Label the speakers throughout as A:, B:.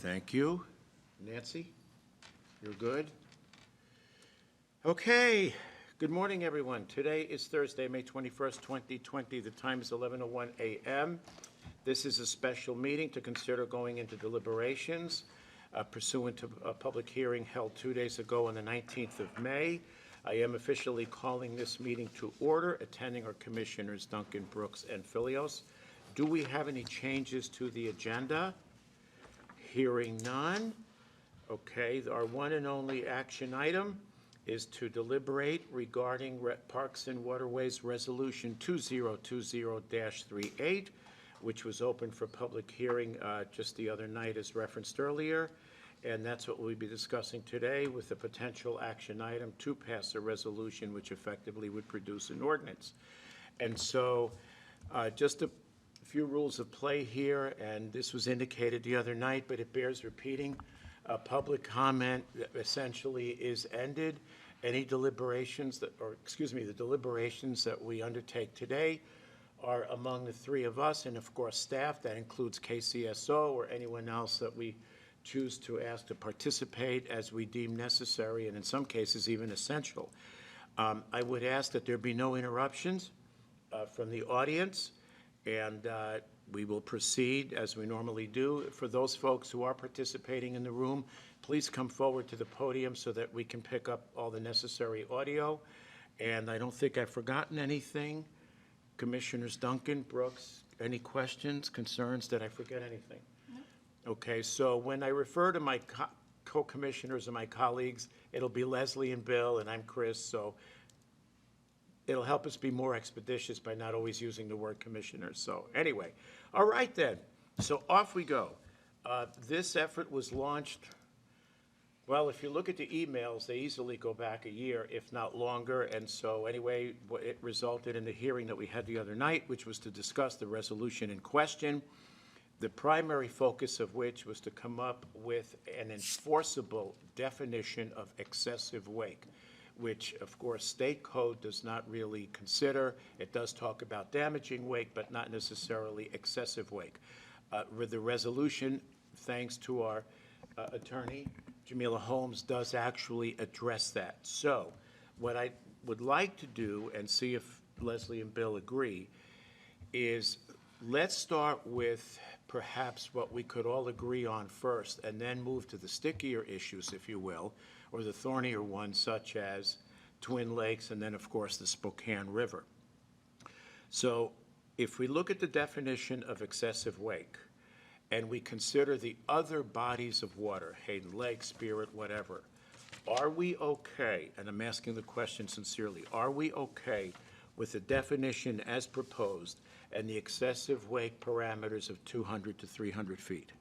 A: Thank you. Nancy, you're good? Okay. Good morning, everyone. Today is Thursday, May 21st, 2020. The time is 11:01 a.m. This is a special meeting to consider going into deliberations pursuant to a public hearing held 2 days ago on the 19th of May. I am officially calling this meeting to order. Attending are Commissioners Duncan, Brooks, and Fillios. Do we have any changes to the agenda? Hearing none. Okay, our one and only action item is to deliberate regarding Parks and Waterways Resolution 2020-38, which was open for public hearing just the other night as referenced earlier. And that's what we'll be discussing today with a potential action item to pass a resolution which effectively would produce an ordinance. And so just a few rules of play here, and this was indicated the other night, but it bears repeating. Public comment essentially is ended. Any deliberations the deliberations that we undertake today are among the three of us and, of course, staff. That includes KCSO or anyone else that we choose to ask to participate as we deem necessary and in some cases even essential. I would ask that there be no interruptions from the audience, and we will proceed as we normally do. For those folks who are participating in the room, please come forward to the podium so that we can pick up all the necessary audio. And I don't think I've forgotten anything. Commissioners Duncan, Brooks, any questions, concerns? Did I forget anything? No. Okay, so when I refer to my co-commissioners and my colleagues, it'll be Leslie and Bill, and I'm Chris, so it'll help us be more expeditious by not always using the word commissioners. So anyway, all right then. So off we go. This effort was launched, well, if you look at the emails, they easily go back a year, if not longer. And so anyway, it resulted in the hearing that we had the other night, which was to discuss the resolution in question, the primary focus of which was to come up with an enforceable definition of excessive wake, which, of course, state code does not really consider. It does talk about damaging wake, but not necessarily excessive wake. The resolution, thanks to our attorney, Jamila Holmes, does actually address that. So what I would like to do, and see if Leslie and Bill agree, is let's start with perhaps what we could all agree on first, and then move to the stickier issues, if you will, or the thornier ones, such as Twin Lakes, and then, of course, the Spokane River. So if we look at the definition of excessive wake, and we consider the other bodies of water, Hayden Lake, Spirit, whatever, are we okay, and I'm asking the question sincerely, are we okay with the definition as proposed and the excessive wake parameters of 200 to 300 feet?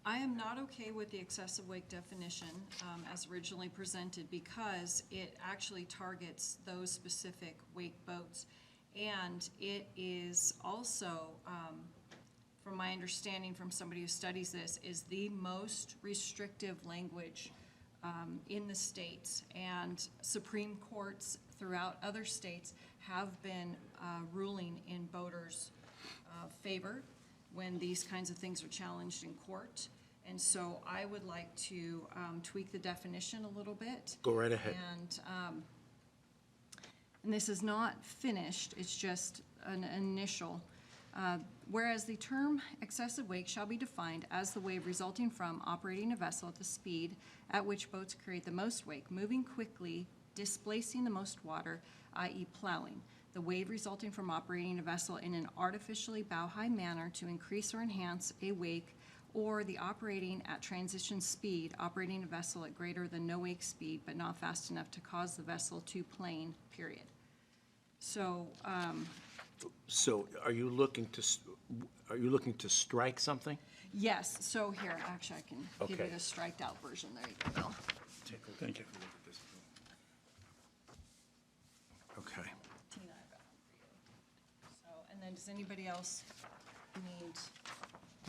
B: I am not okay with the excessive wake definition as originally presented, because it actually targets those specific wake boats, and it is also, from my understanding from somebody who studies this, is the most restrictive language in the states, and Supreme Courts throughout other states have been ruling in boaters' favor when these kinds of things are challenged in court. And so I would like to tweak the definition a little bit.
A: Go right ahead.
B: And this is not finished, it's just an initial. Whereas the term excessive wake shall be defined as the wave resulting from operating a vessel at the speed at which boats create the most wake, moving quickly, displacing the most water, i.e. plowing. The wave resulting from operating a vessel in an artificially bow-high manner to increase or enhance a wake, or the operating at transition speed, operating a vessel at greater than no wake speed, but not fast enough to cause the vessel to plane, period. So,
A: So are you looking to strike something?
B: yes, so here, actually I can give you
A: Okay.
B: the striked out version. There you go, Bill.
A: Thank you. Okay.
B: Tina, I got one for you. So, and then does anybody else need?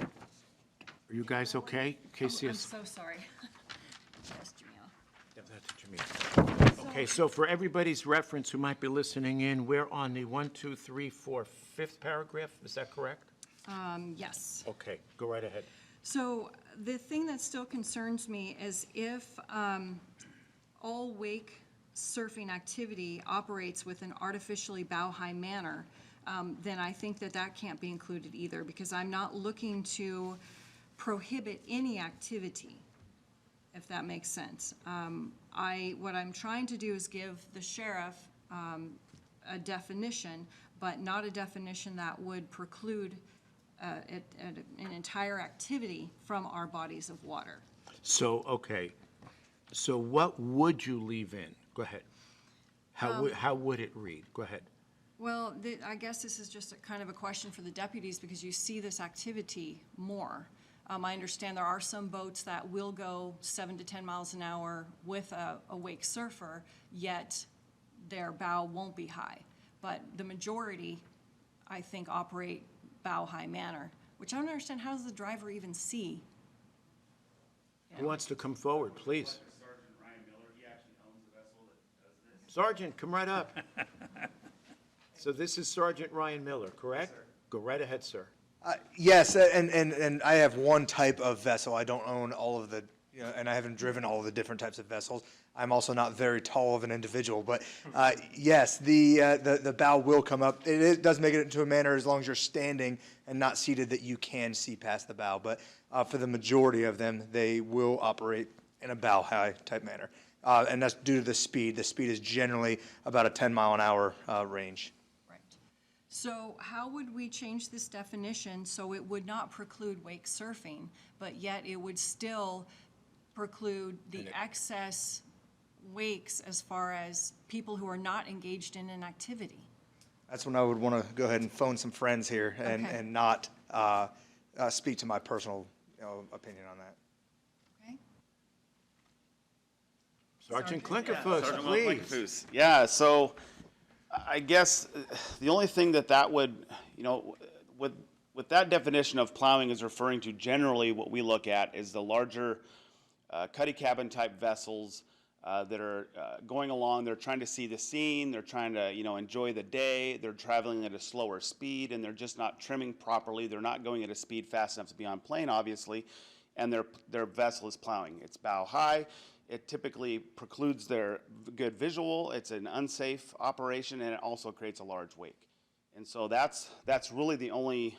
A: Are you guys okay? KCS?
B: I'm so sorry. Yes, Jamila.
A: Give that to Jamila. Okay, so for everybody's reference who might be listening in, we're on the 1, 2, 3, 4, 5th paragraph. Is that correct?
B: Yes.
A: Okay, go right ahead.
B: So the thing that still concerns me is if all wake surfing activity operates with an artificially bow-high manner, then I think that that can't be included either, because I'm not looking to prohibit any activity, if that makes sense. What I'm trying to do is give the sheriff a definition, but not a definition that would preclude an entire activity from our bodies of water.
A: So, okay, so what would you leave in? Go ahead. How would it read? Go ahead.
B: Well, I guess this is just a kind of a question for the deputies, because you see this activity more. I understand there are some boats that will go 7 to 10 miles an hour with a wake surfer, yet their bow won't be high. But the majority, I think, operate bow-high manner, which I don't understand. How does the driver even see?
A: Who wants to come forward, please?
C: Sergeant Ryan Miller, he actually owns the vessel that does this.
A: Sergeant, come right up. So this is Sergeant Ryan Miller, correct?
C: Yes, sir.
A: Go right ahead, sir.
D: Yes, and I have one type of vessel. I don't own all of the, and I haven't driven all of the different types of vessels. I'm also not very tall of an individual, but yes, the bow will come up. It does make it into a manner as long as you're standing and not seated that you can see past the bow. But for the majority of them, they will operate in a bow-high type manner, and that's due to the speed. The speed is generally about a 10-mile-an-hour range.
B: Right. So how would we change this definition so it would not preclude wake surfing, but yet it would still preclude the excess wakes as far as people who are not engaged in an activity?
D: That's when I would want to go ahead and phone some friends here and,
B: Okay.
D: and not speak to my personal opinion on that.
B: Okay?
A: Sergeant
B: Sergeant.
A: Klinkerfuss,
C: Sergeant
A: please.
C: Wolfinger. Yeah, so I guess the only thing that would, with that definition of plowing is referring to, generally what we look at is the larger cuddy cabin type vessels that are going along. They're trying to see the scene. They're trying to, enjoy the day. They're traveling at a slower speed, and they're just not trimming properly. They're not going at a speed fast enough to be on plane, obviously, and their vessel is plowing. It's bow high. It typically precludes their good visual. It's an unsafe operation, and it also creates a large wake. And so that's really the only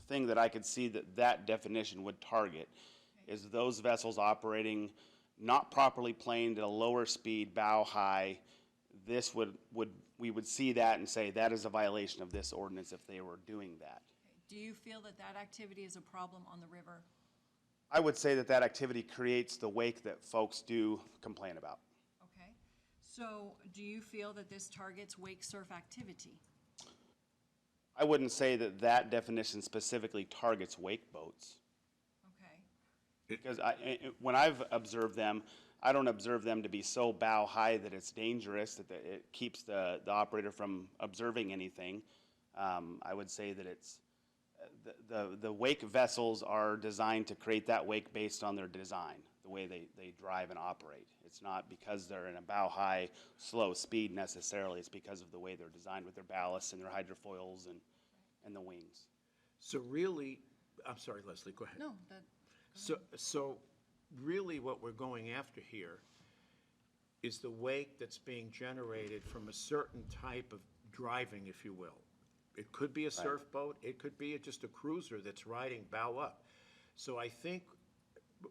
C: thing that I could see that definition would target, is those vessels operating not properly planed at a lower speed, bow high. This we would see that and say that is a violation of this ordinance if they were doing that.
B: Do you feel that that activity is a problem on the river?
C: I would say that activity creates the wake that folks do complain about.
B: Okay. So do you feel that this targets wake surf activity?
C: I wouldn't say that definition specifically targets wake boats.
B: Okay.
C: Because when I've observed them, I don't observe them to be so bow high that it's dangerous, that it keeps the operator from observing anything. I would say that it's the wake vessels are designed to create that wake based on their design, the way they drive and operate. It's not because they're in a bow high, slow speed necessarily. It's because of the way they're designed with their ballast and their hydrofoils and the wings.
A: So really, I'm sorry, Leslie, go ahead.
B: No, that.
A: So really what we're going after here is the wake that's being generated from a certain type of driving, if you will. It could be a surf boat, it could be just a cruiser that's riding bow up. So I think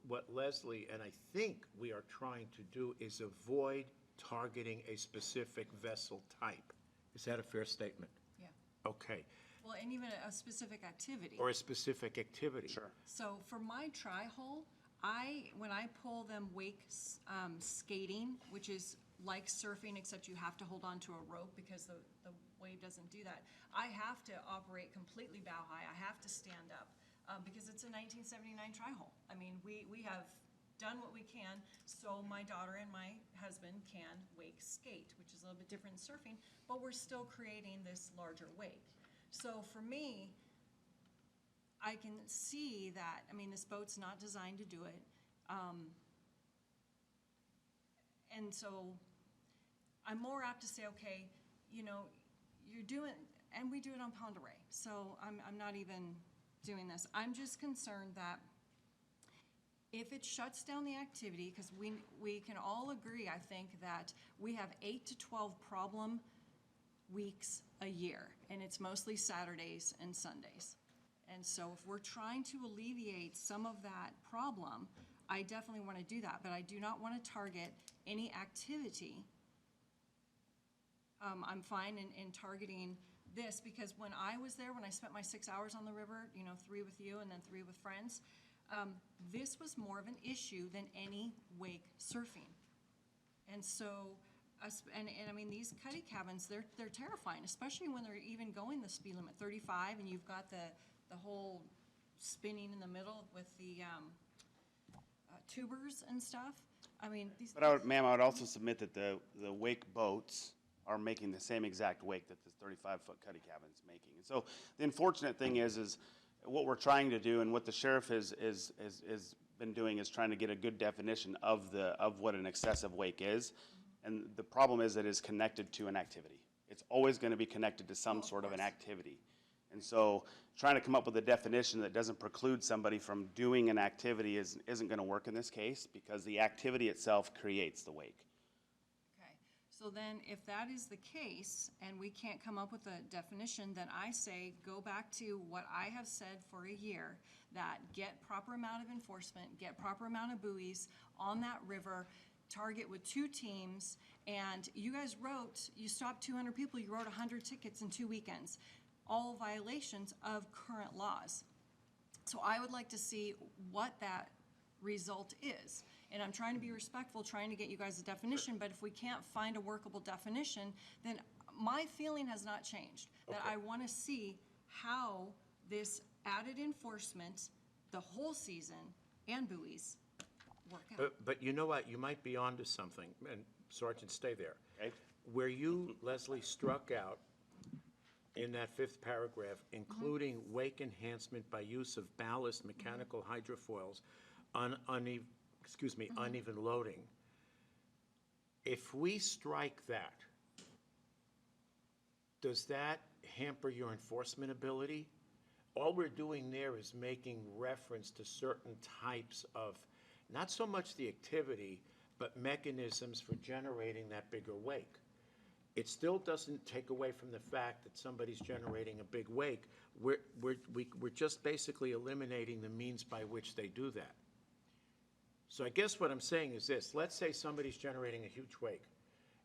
A: what Leslie and I think we are trying to do is avoid targeting a specific vessel type. Is that a fair statement?
B: Yeah.
A: Okay.
B: Well, and even a specific activity.
A: Or a specific activity.
C: Sure.
B: So for my tri-hole, when I pull them wake skating, which is like surfing, except you have to hold on to a rope because the wave doesn't do that, I have to operate completely bow high. I have to stand up because it's a 1979 tri-hole. I mean, we have done what we can so my daughter and my husband can wake skate, which is a little bit different than surfing, but we're still creating this larger wake. So for me, I can see that, I mean, this boat's not designed to do it. And so I'm more apt to say, okay, you're doing, and we do it on Ponderay. So I'm not even doing this. I'm just concerned that If it shuts down the activity, because we can all agree, I think, that we have 8 to 12 problem weeks a year, and it's mostly Saturdays and Sundays. And so if we're trying to alleviate some of that problem, I definitely want to do that, but I do not want to target any activity. I'm fine in targeting this, because when I was there, when I spent my 6 hours on the river, 3 with you and then 3 with friends, this was more of an issue than any wake surfing. And so, and I mean, these cuddy cabins, they're terrifying, especially when they're even going the speed limit, 35, and you've got the whole spinning in the middle with the tubers and stuff. I mean, these.
C: But ma'am, I would also submit that the wake boats are making the same exact wake that this 35-foot cuddy cabin's making. And so the unfortunate thing is what we're trying to do, and what the sheriff has been doing, is trying to get a good definition of what an excessive wake is. And the problem is that it's connected to an activity. It's always going to be connected to some sort of an activity. And so trying to come up with a definition that doesn't preclude somebody from doing an activity isn't going to work in this case, because the activity itself creates the wake.
B: Okay, so then if that is the case, and we can't come up with a definition, then I say go back to what I have said for a year, that get proper amount of enforcement, get proper amount of buoys on that river, target with 2 teams, and you guys you stopped 200 people, you wrote 100 tickets in 2 weekends. All violations of current laws. So I would like to see what that result is. And I'm trying to be respectful, trying to get you guys a definition, but if we can't find a workable definition, then my feeling has not changed. That I want to see how this added enforcement, the whole season, and buoys work out.
A: But you know what, you might be onto something, and Sergeant, stay there.
C: Okay.
A: Where you, Leslie, struck out in that 5th paragraph, including wake enhancement by use of ballast mechanical hydrofoils, uneven loading. If we strike that, does that hamper your enforcement ability? All we're doing there is making reference to certain types of, not so much the activity, but mechanisms for generating that bigger wake. It still doesn't take away from the fact that somebody's generating a big wake. We're just basically eliminating the means by which they do that. So I guess what I'm saying is this: let's say somebody's generating a huge wake,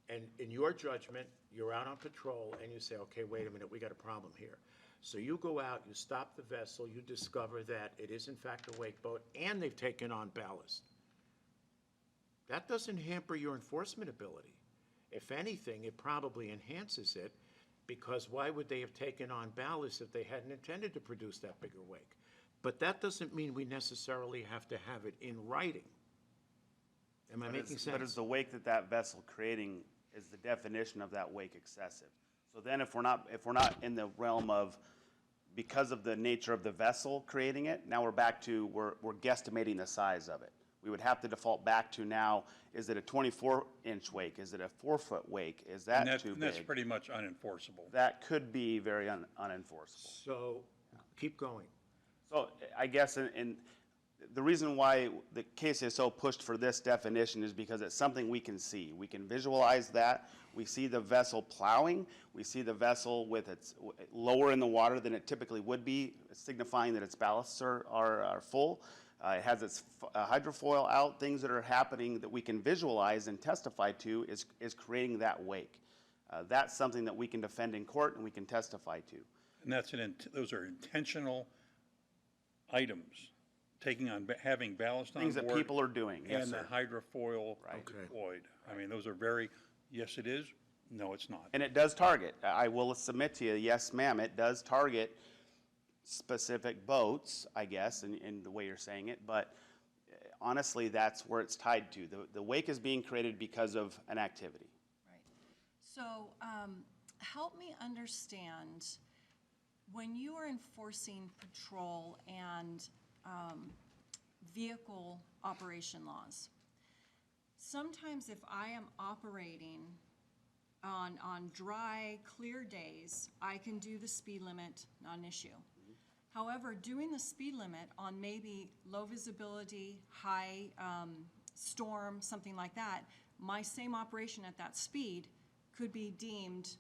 A: and in your judgment, you're out on patrol and you say, okay, wait a minute, we got a problem here. So you go out, you stop the vessel, you discover that it is in fact a wake boat, and they've taken on ballast. That doesn't hamper your enforcement ability. If anything, it probably enhances it, because why would they have taken on ballast if they hadn't intended to produce that bigger wake? But that doesn't mean we necessarily have to have it in writing. Am I making sense?
C: But is the wake that vessel creating, is the definition of that wake excessive? So then if we're not in the realm of, because of the nature of the vessel creating it, now we're back to, we're guesstimating the size of it. We would have to default back to now, is it a 24-inch wake? Is it a 4-foot wake? Is that too big?
E: And that's pretty much unenforceable.
C: That could be very unenforceable.
A: So, keep going.
C: So I guess, and the reason why the KCSO pushed for this definition is because it's something we can see. We can visualize that. We see the vessel plowing. We see the vessel with its lower in the water than it typically would be, signifying that its ballasts are full. It has its hydrofoil out. Things that are happening that we can visualize and testify to is creating that wake. That's something that we can defend in court and we can testify to.
E: And those are intentional items, having ballast on board.
C: Things that people are doing, yes,
E: and
C: sir.
E: the hydrofoil
C: Right.
E: deployed. I mean, those are very, yes, it is, no, it's not.
C: And it does target. I will submit to you, yes, ma'am, it does target specific boats, I guess, in the way you're saying it, but honestly, that's where it's tied to. The wake is being created because of an activity.
B: Right. So help me understand, when you are enforcing patrol and vehicle operation laws, sometimes if I am operating on dry, clear days, I can do the speed limit, not an issue. However, doing the speed limit on maybe low visibility, high storm, something like that, my same operation at that speed could be deemed,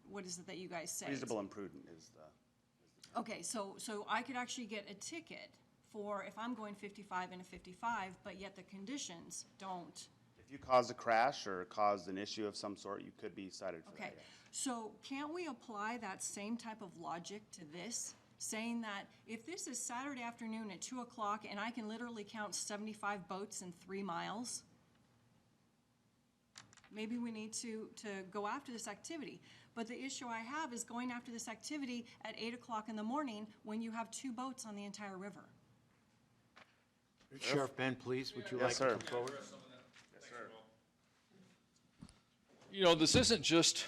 B: what is it that you guys say?
C: Reasonable and prudent is the.
B: Okay, so I could actually get a ticket for if I'm going 55 and a 55, but yet the conditions don't.
C: If you caused a crash or caused an issue of some sort, you could be cited for
B: Okay,
C: that.
B: so can't we apply that same type of logic to this? Saying that if this is Saturday afternoon at 2 o'clock and I can literally count 75 boats in 3 miles, maybe we need to go after this activity. But the issue I have is going after this activity at 8 o'clock in the morning when you have 2 boats on the entire river.
A: Sheriff Ben, please, would you
C: Yes,
A: like to
C: sir.
A: come forward?
F: You know, this isn't just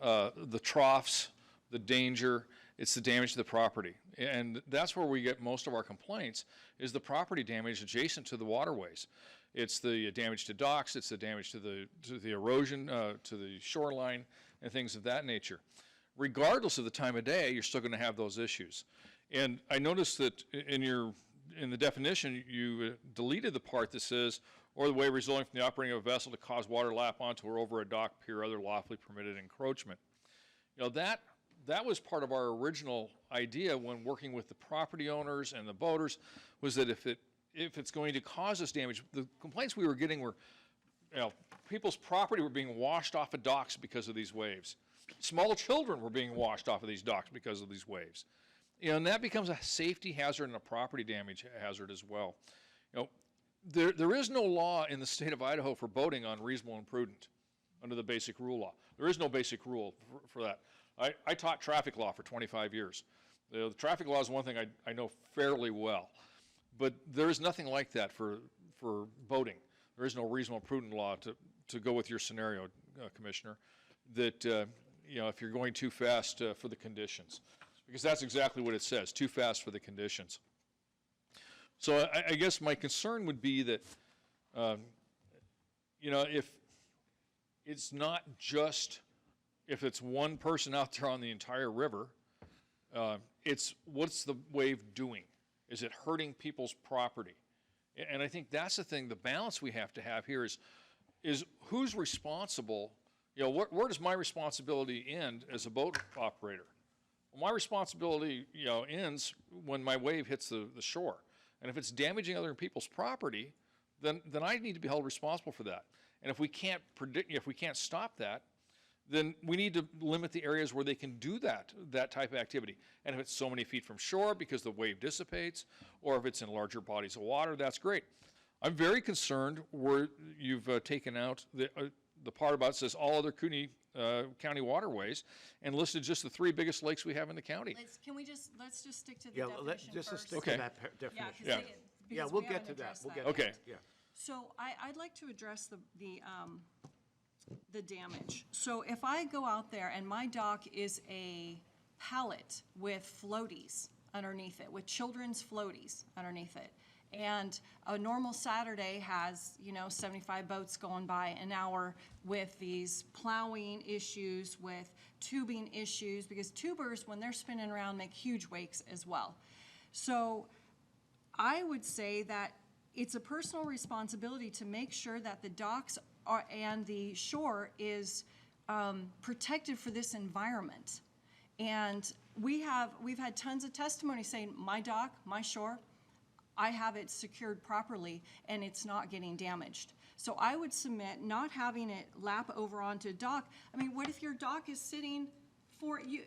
F: the troughs, the danger, it's the damage to the property. And that's where we get most of our complaints, is the property damage adjacent to the waterways. It's the damage to docks, it's the damage to the erosion, to the shoreline, and things of that nature. Regardless of the time of day, you're still going to have those issues. And I noticed that in the definition, you deleted the part that says, or the way resulting from the operating of a vessel to cause water to lap onto or over a dock, pier, or other lawfully permitted encroachment. You know, that was part of our original idea when working with the property owners and the boaters, was that if it's going to cause us damage, the complaints we were getting were, you know, people's property were being washed off of docks because of these waves. Small children were being washed off of these docks because of these waves. You know, and that becomes a safety hazard and a property damage hazard as well. You know, there is no law in the state of Idaho for boating on reasonable and prudent under the basic rule law. There is no basic rule for that. I taught traffic law for 25 years. The traffic law is one thing I know fairly well, but there is nothing like that for boating. There is no reasonable and prudent law to go with your scenario, Commissioner, that you know, if you're going too fast for the conditions, because that's exactly what it says, too fast for the conditions. So I guess my concern would be that, you know, if it's not just, if it's one person out there on the entire river, it's what's the wave doing? Is it hurting people's property? And I think that's the thing, the balance we have to have here is who's responsible? You know, where does my responsibility end as a boat operator? Well, my responsibility, you know, ends when my wave hits the shore. And if it's damaging other people's property, then I need to be held responsible for that. And if we can't stop that, then we need to limit the areas where they can do that type of activity. And if it's so many feet from shore because the wave dissipates, or if it's in larger bodies of water, that's great. I'm very concerned where you've taken out the part about it says all other county waterways and listed just the 3 biggest lakes we have in the county.
B: Let's just stick to the
A: Yeah,
B: definition
A: just to
B: first.
A: stick
F: Okay.
A: to that definition.
F: Yeah.
A: Yeah,
B: Because
A: we'll
B: we
A: get
B: haven't
A: to that.
B: addressed
A: We'll
B: that
A: get
B: yet.
A: to
F: Okay.
A: that. Yeah.
B: So I'd like to address the damage. So if I go out there and my dock is a pallet with floaties underneath it, with children's floaties underneath it, and a normal Saturday has, you know, 75 boats going by an hour with these plowing issues, with tubing issues, because tubers, when they're spinning around, make huge wakes as well. So I would say that it's a personal responsibility to make sure that the docks and the shore is protected for this environment. And we've had tons of testimony saying, my dock, my shore, I have it secured properly and it's not getting damaged. So I would submit not having it lap over onto a dock. I mean, what if your dock is sitting for you?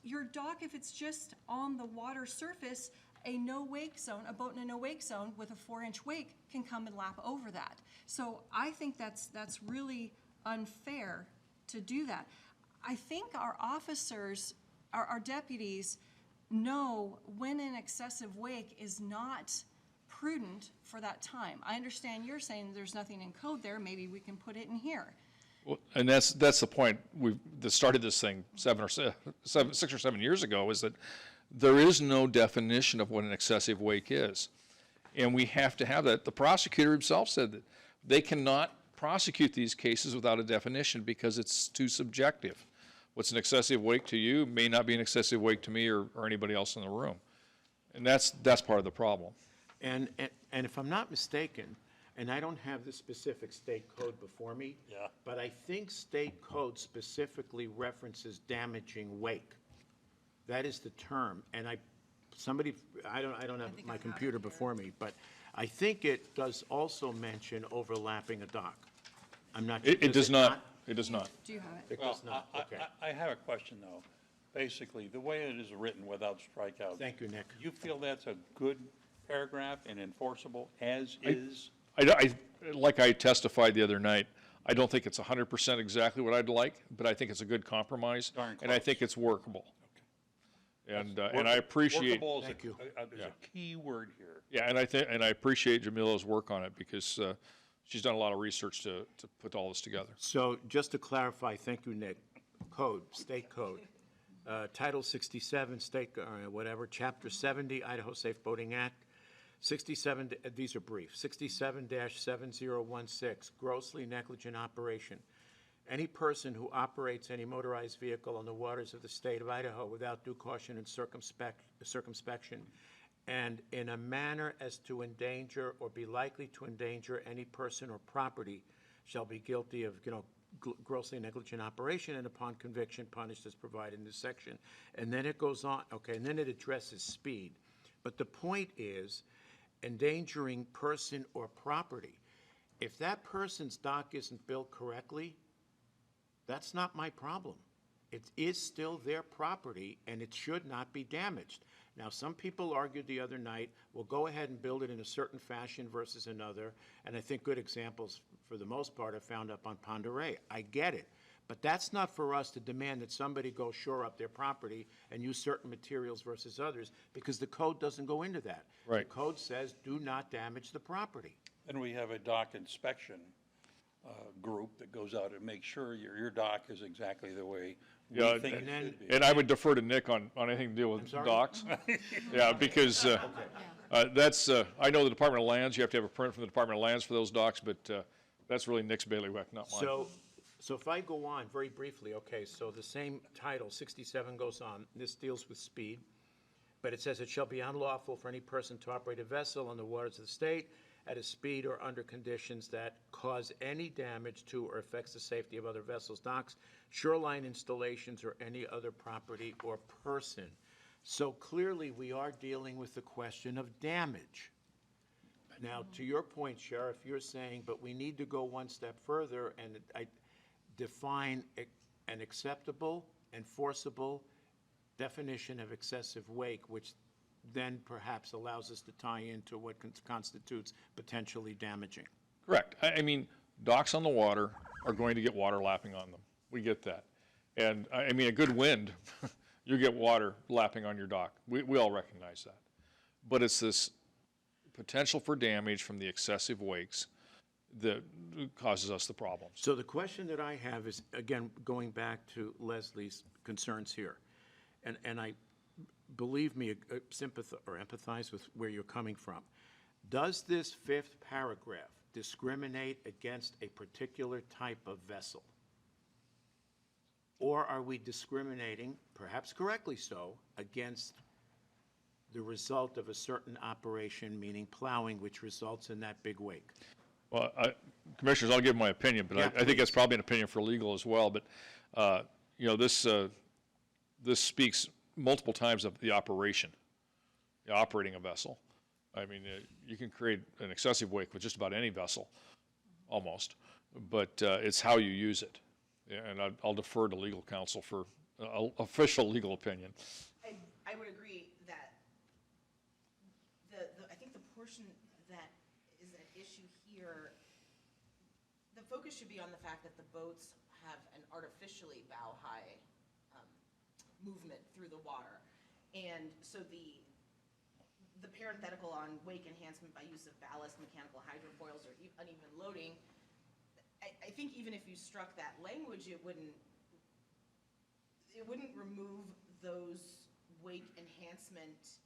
B: Your dock, if it's just on the water surface, a no-wake zone, a boat in a no-wake zone with a 4-inch wake can come and lap over that. So I think that's really unfair to do that. I think our officers, our deputies, know when an excessive wake is not prudent for that time. I understand you're saying there's nothing in code there, maybe we can put it in here.
F: Well, and that's the point that started this thing 6 or 7 years ago, is that there is no definition of what an excessive wake is. And we have to have that. The prosecutor himself said that they cannot prosecute these cases without a definition because it's too subjective. What's an excessive wake to you may not be an excessive wake to me or anybody else in the room. And that's part of the problem.
A: And if I'm not mistaken, and I don't have the specific state code before me.
E: Yeah.
A: But I think state code specifically references damaging wake. That is the term, and I don't have
B: think
A: my
B: I have
A: computer
B: it here.
A: before me, but I think it does also mention overlapping a dock. I'm not.
F: It does not. It does not.
B: Do you have it?
A: It
E: Well,
A: does not, okay.
E: I have a question, though. Basically, the way it is written without strikeouts.
A: Thank you, Nick.
E: You feel that's a good paragraph and enforceable as is?
F: Like I testified the other night, I don't think it's 100% exactly what I'd like, but I think it's a good compromise.
E: Darn
F: And I
E: close.
F: think it's workable. And I appreciate,
E: Workable is
A: Thank you.
E: is a key word here.
F: yeah, and I appreciate Jamila's work on it because she's done a lot of research to put all this together.
A: So just to clarify, thank you, Nick, code, state code, Title 67, state, whatever, Chapter 70, Idaho Safe Boating Act, 67, these are brief, 67-7016, grossly negligent operation. Any person who operates any motorized vehicle on the waters of the state of Idaho without due caution and circumspection, and in a manner as to endanger or be likely to endanger any person or property, shall be guilty of, grossly negligent operation, and upon conviction punished as provided in this section. And then it goes on, okay, and then it addresses speed. But the point is endangering person or property. If that person's dock isn't built correctly, that's not my problem. It is still their property, and it should not be damaged. Now, some people argued the other night, well, go ahead and build it in a certain fashion versus another, and I think good examples, for the most part, are found up on Ponderay. I get it, but that's not for us to demand that somebody go shore up their property and use certain materials versus others, because the code doesn't go into that.
F: Right.
A: The code says, do not damage the property.
E: And we have a dock inspection group that goes out and makes sure your dock is exactly the way we
F: Yeah,
E: think it
A: and then-
E: should be.
F: And I would defer to Nick on anything to do with
A: sorry?
F: docks. Yeah, because that's, I know the Department of Lands, you have to have a permit from the Department of Lands for those docks, but that's really Nick's bailiwick, not mine.
A: So if I go on very briefly, okay, so the same title, 67 goes on, this deals with speed, but it says it shall be unlawful for any person to operate a vessel on the waters of the state at a speed or under conditions that cause any damage to or affects the safety of other vessels, docks, shoreline installations, or any other property or person. So clearly, we are dealing with the question of damage. Now, to your point, Sheriff, you're saying, but we need to go one step further and define an acceptable, enforceable definition of excessive wake, which then perhaps allows us to tie into what constitutes potentially damaging.
F: Correct. I mean, docks on the water are going to get water lapping on them. We get that. And I mean, a good wind, you get water lapping on your dock. We all recognize that. But it's this potential for damage from the excessive wakes that causes us the problems.
A: So the question that I have is, again, going back to Leslie's concerns here, and I, believe me, empathize with where you're coming from. Does this fifth paragraph discriminate against a particular type of vessel? Or are we discriminating, perhaps correctly so, against the result of a certain operation, meaning plowing, which results in that big wake?
F: Well, Commissioners, I'll give my opinion, but
A: Yeah,
F: I think that's probably an opinion for legal as well. But, this speaks multiple times of the operation, operating a vessel. I mean, you can create an excessive wake with just about any vessel, almost, but it's how you use it. Yeah, and I'll defer to legal counsel for official legal opinion.
G: I would agree that I think the portion that is an issue here, the focus should be on the fact that the boats have an artificially bow-high movement through the water. And so the parenthetical on wake enhancement by use of ballast, mechanical hydrofoils, or uneven loading, I think even if you struck that language, it wouldn't remove those wake enhancement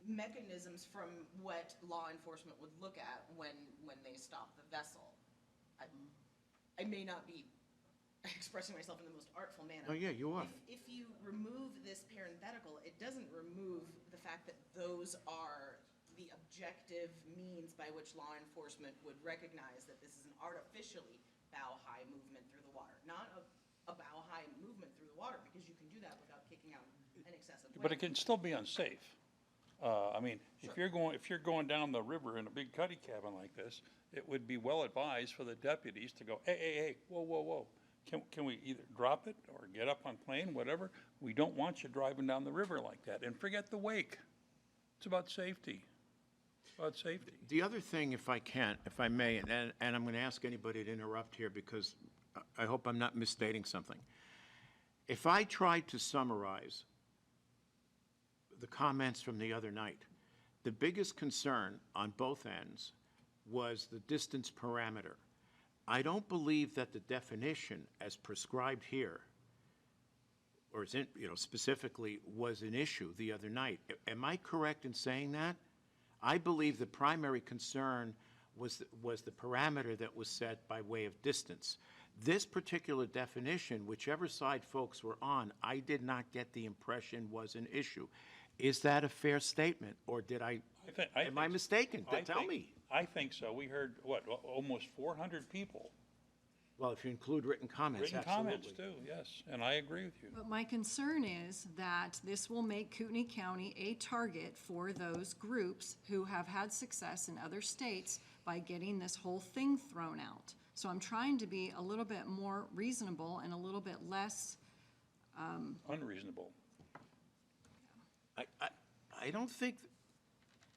G: mechanisms from what law enforcement would look at when they stop the vessel. I may not be expressing myself in the most artful manner.
A: Oh, yeah, you are.
G: If you remove this parenthetical, it doesn't remove the fact that those are the objective means by which law enforcement would recognize that this is an artificially bow-high movement through the water, not a bow-high movement through the water, because you can do that without kicking out an excessive wave.
E: But it can still be unsafe. I mean, if you're going down the river in a big cuddy cabin like this, it would be well advised for the deputies to go, hey, whoa. Can we either drop it or get up on plane, whatever? We don't want you driving down the river like that. And forget the wake. It's about safety. It's about safety.
A: The other thing, if I may, and I'm going to ask anybody to interrupt here because I hope I'm not misstating something. If I tried to summarize the comments from the other night, the biggest concern on both ends was the distance parameter. I don't believe that the definition as prescribed here, or is it, specifically, was an issue the other night. Am I correct in saying that? I believe the primary concern was the parameter that was set by way of distance. This particular definition, whichever side folks were on, I did not get the impression was an issue. Is that a fair statement, or am I mistaken? Tell me.
E: I think so. We heard, almost 400 people.
A: Well, if you include written comments,
E: Written
A: absolutely.
E: comments too, yes, and I agree with you.
B: But my concern is that this will make Kootenai County a target for those groups who have had success in other states by getting this whole thing thrown out. So I'm trying to be a little bit more reasonable and a little bit less.
E: Unreasonable.
A: I don't think.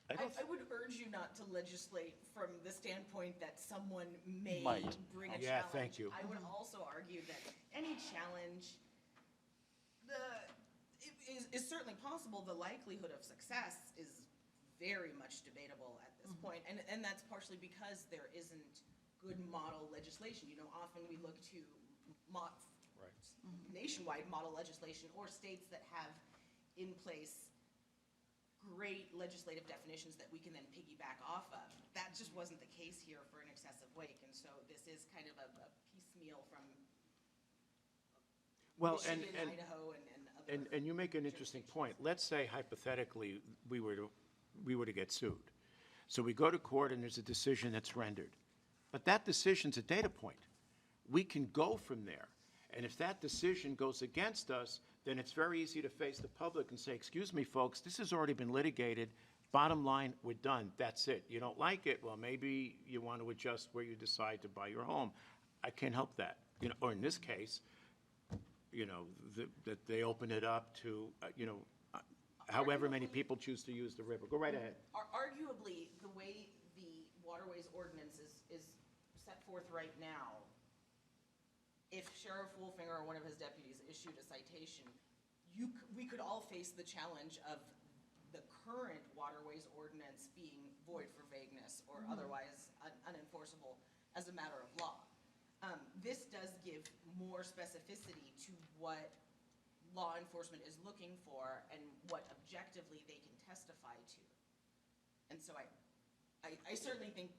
G: I would urge you not to legislate from the standpoint that someone may
E: Might.
G: bring a challenge.
A: Yeah, thank you.
G: I would also argue that any challenge is certainly possible. The likelihood of success is very much debatable at this point. And that's partially because there isn't good model legislation. Often we look to nationwide model legislation or states that have in place great legislative definitions that we can then piggyback off of. That just wasn't the case here for an excessive wake, and so this is kind of a piecemeal from Michigan, Idaho, and other.
A: And you make an interesting point. Let's say hypothetically we were to get sued. So we go to court and there's a decision that's rendered. But that decision's a data point. We can go from there. And if that decision goes against us, then it's very easy to face the public and say, excuse me, folks, this has already been litigated. Bottom line, we're done. That's it. You don't like it? Well, maybe you want to adjust where you decide to buy your home. I can't help that. Or in this case, that they open it up to, however many people choose to use the river. Go right ahead.
G: Arguably, the way the Waterways ordinance is set forth right now, if Sheriff Wolfinger or one of his deputies issued a citation, we could all face the challenge of the current Waterways ordinance being void for vagueness or otherwise unenforceable as a matter of law. This does give more specificity to what law enforcement is looking for and what objectively they can testify to. And so I certainly think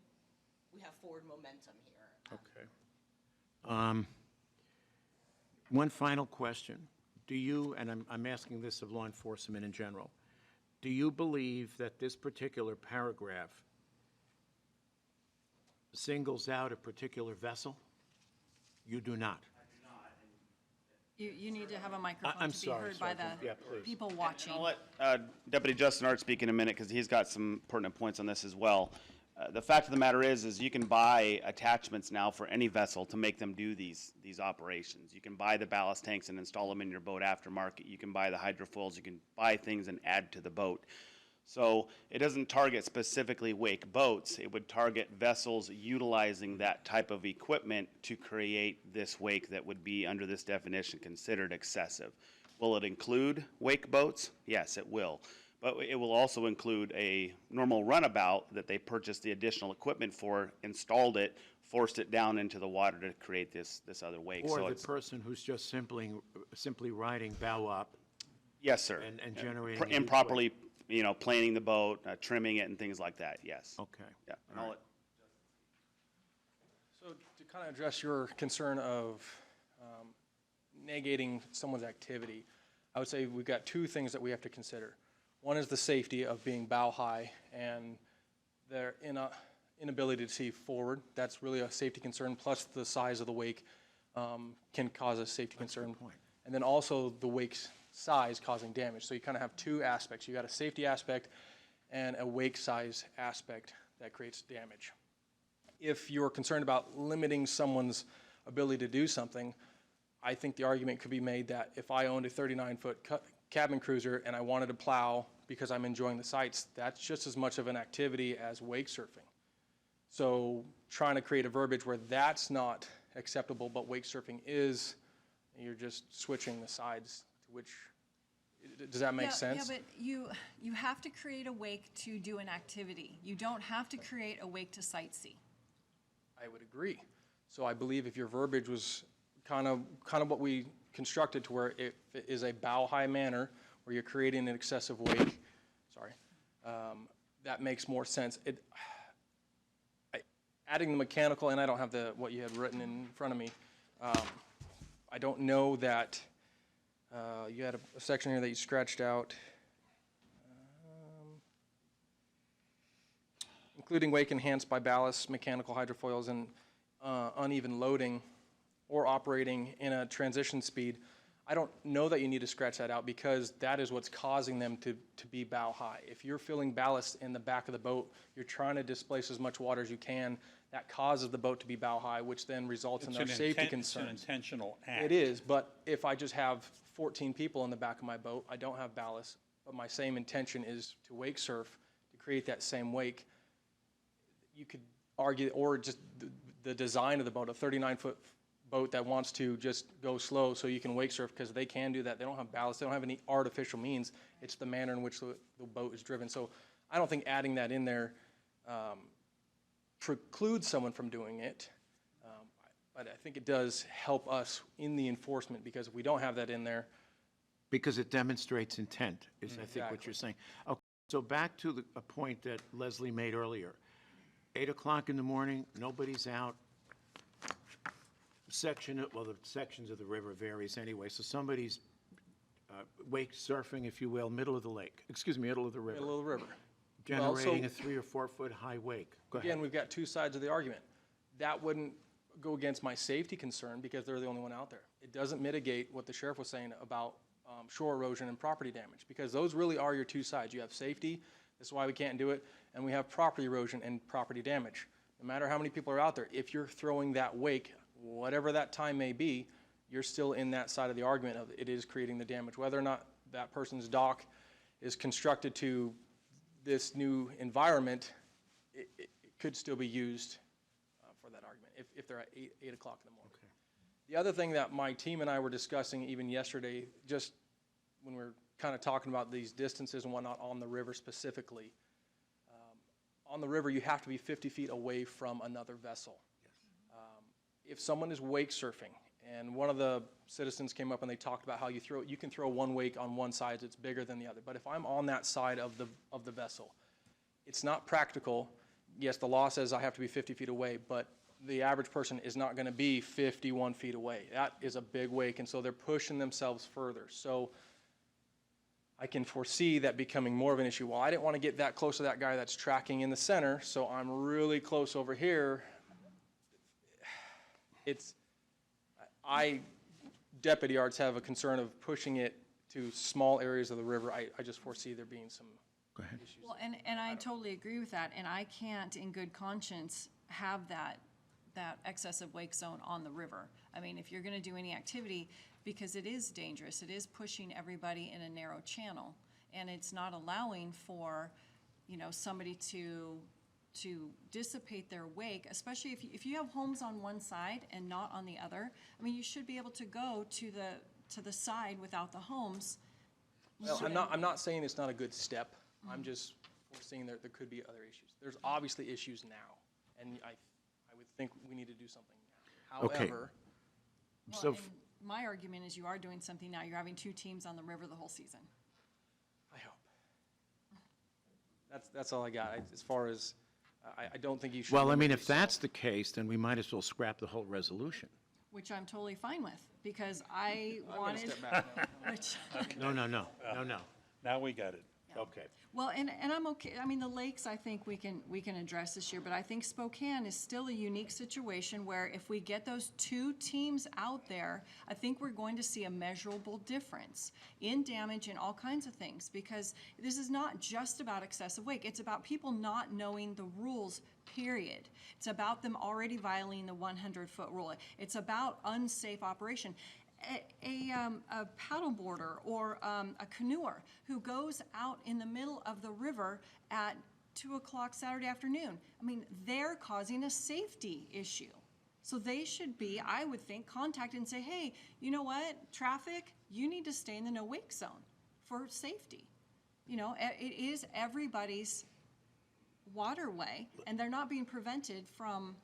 G: we have forward momentum here.
A: Okay. One final question. Do you, and I'm asking this of law enforcement in general, do you believe that this particular paragraph singles out a particular vessel? You do not.
B: You need to have a microphone
A: I'm
B: to be
A: sorry,
B: heard by
A: Sergeant. Yeah, please.
B: the people watching.
C: I'll let Deputy Justin Art speak in a minute because he's got some pertinent points on this as well. The fact of the matter is you can buy attachments now for any vessel to make them do these operations. You can buy the ballast tanks and install them in your boat aftermarket. You can buy the hydrofoils. You can buy things and add to the boat. So it doesn't target specifically wake boats. It would target vessels utilizing that type of equipment to create this wake that would be, under this definition, considered excessive. Will it include wake boats? Yes, it will. But it will also include a normal runabout that they purchased the additional equipment for, installed it, forced it down into the water to create this other wake.
A: Or
C: So
A: the
C: it's,
A: person who's just simply riding bow up
C: yes, sir.
A: and generating. a huge
C: Improperly, planing the boat, trimming it and things like that, yes.
A: wave. Okay.
C: Yeah. And I'll let-
H: So to kind of address your concern of negating someone's activity, I would say we've got two things that we have to consider. One is the safety of being bow high and their inability to see forward. That's really a safety concern, plus the size of the wake can cause a safety concern. And then also the wake's size causing damage. So you kind of have two aspects. You got a safety aspect and a wake size aspect that creates damage. If you're concerned about limiting someone's ability to do something, I think the argument could be made that if I owned a 39-foot cabin cruiser and I wanted to plow because I'm enjoying the sights, that's just as much of an activity as wake surfing. So trying to create a verbiage where that's not acceptable, but wake surfing is, you're just switching the sides, which, does that make sense?
B: Yeah, but you have to create a wake to do an activity. You don't have to create a wake to sightsee.
H: I would agree. So I believe if your verbiage was kind of what we constructed to where it is a bow high manner where you're creating an excessive wake, that makes more sense. Adding the mechanical, and I don't have what you had written in front of me. I don't know that you had a section here that you scratched out. Including wake enhanced by ballast, mechanical hydrofoils, and uneven loading, or operating in a transition speed. I don't know that you need to scratch that out because that is what's causing them to be bow high. If you're filling ballast in the back of the boat, you're trying to displace as much water as you can. That causes the boat to be bow high, which then results in our safety concerns.
E: It's an intentional act.
H: It is, but if I just have 14 people in the back of my boat, I don't have ballast, but my same intention is to wake surf, to create that same wake, you could argue, or just the design of the boat, a 39-foot boat that wants to just go slow so you can wake surf, because they can do that. They don't have ballast. They don't have any artificial means. It's the manner in which the boat is driven. So I don't think adding that in there precludes someone from doing it, but I think it does help us in the enforcement, because if we don't have that in there.
A: Because it demonstrates intent, is I think what
H: Exactly.
A: you're saying. Okay, so back to a point that Leslie made earlier. 8 o'clock in the morning, nobody's out. The sections of the river varies anyway, so somebody's wake surfing, if you will, middle of the lake, middle of the river.
H: Middle of the river.
A: Generating
H: Well, so-
A: a 3 or 4 foot high wake. Go ahead.
H: Again, we've got two sides of the argument. That wouldn't go against my safety concern because they're the only one out there. It doesn't mitigate what the sheriff was saying about shore erosion and property damage, because those really are your two sides. You have safety, this is why we can't do it, and we have property erosion and property damage. No matter how many people are out there, if you're throwing that wake, whatever that time may be, you're still in that side of the argument of it is creating the damage. Whether or not that person's dock is constructed to this new environment, it could still be used for that argument if they're at 8 o'clock in the morning.
A: Okay.
H: The other thing that my team and I were discussing even yesterday, just when we were kind of talking about these distances and whatnot on the river specifically, on the river you have to be 50 feet away from another vessel. If someone is wake surfing, and one of the citizens came up and they talked about how you can throw one wake on one side, it's bigger than the other. But if I'm on that side of the vessel, it's not practical. Yes, the law says I have to be 50 feet away, but the average person is not going to be 51 feet away. That is a big wake, and so they're pushing themselves further. So I can foresee that becoming more of an issue. Well, I didn't want to get that close to that guy that's tracking in the center, so I'm really close over here. Deputy Arts have a concern of pushing it to small areas of the river. I just foresee there being some
A: Go ahead.
H: issues.
B: Well, and I totally agree with that, and I can't in good conscience have that excessive wake zone on the river. I mean, if you're gonna do any activity, because it is dangerous, it is pushing everybody in a narrow channel, and it's not allowing for, somebody to dissipate their wake, especially if you have homes on one side and not on the other. I mean, you should be able to go to the side without the homes.
H: Well, I'm not saying it's not a good step. I'm just foreseeing there could be other issues. There's obviously issues now, and I would think we need to do something now.
A: Okay.
H: However,
B: Well,
A: So
B: and my argument is you are doing something now. You're having two teams on the river the whole season.
H: I hope. That's all I got. As far as, I don't think you should.
A: Well, I
H: limit
A: mean, if
H: yourself.
A: that's the case, then we might as well scrap the whole resolution.
B: which I'm totally fine with, because I
H: I'm gonna
B: wanted,
H: step back now.
B: which,
A: No, no, no, no, no.
E: Now we got it.
A: Okay.
B: well, and I'm okay, I mean, the lakes, I think we can address this year, but I think Spokane is still a unique situation where if we get those two teams out there, I think we're going to see a measurable difference in damage and all kinds of things, because this is not just about excessive wake, it's about people not knowing the rules, period. It's about them already violating the 100-foot rule. It's about unsafe operation. A paddleboarder or a canoer who goes out in the middle of the river at 2 o'clock Saturday afternoon, I mean, they're causing a safety issue. So they should be, I would think, contacted and say, hey, you know what, traffic, you need to stay in the no-wake zone for safety. You know, it is everybody's waterway, and they're not being prevented from.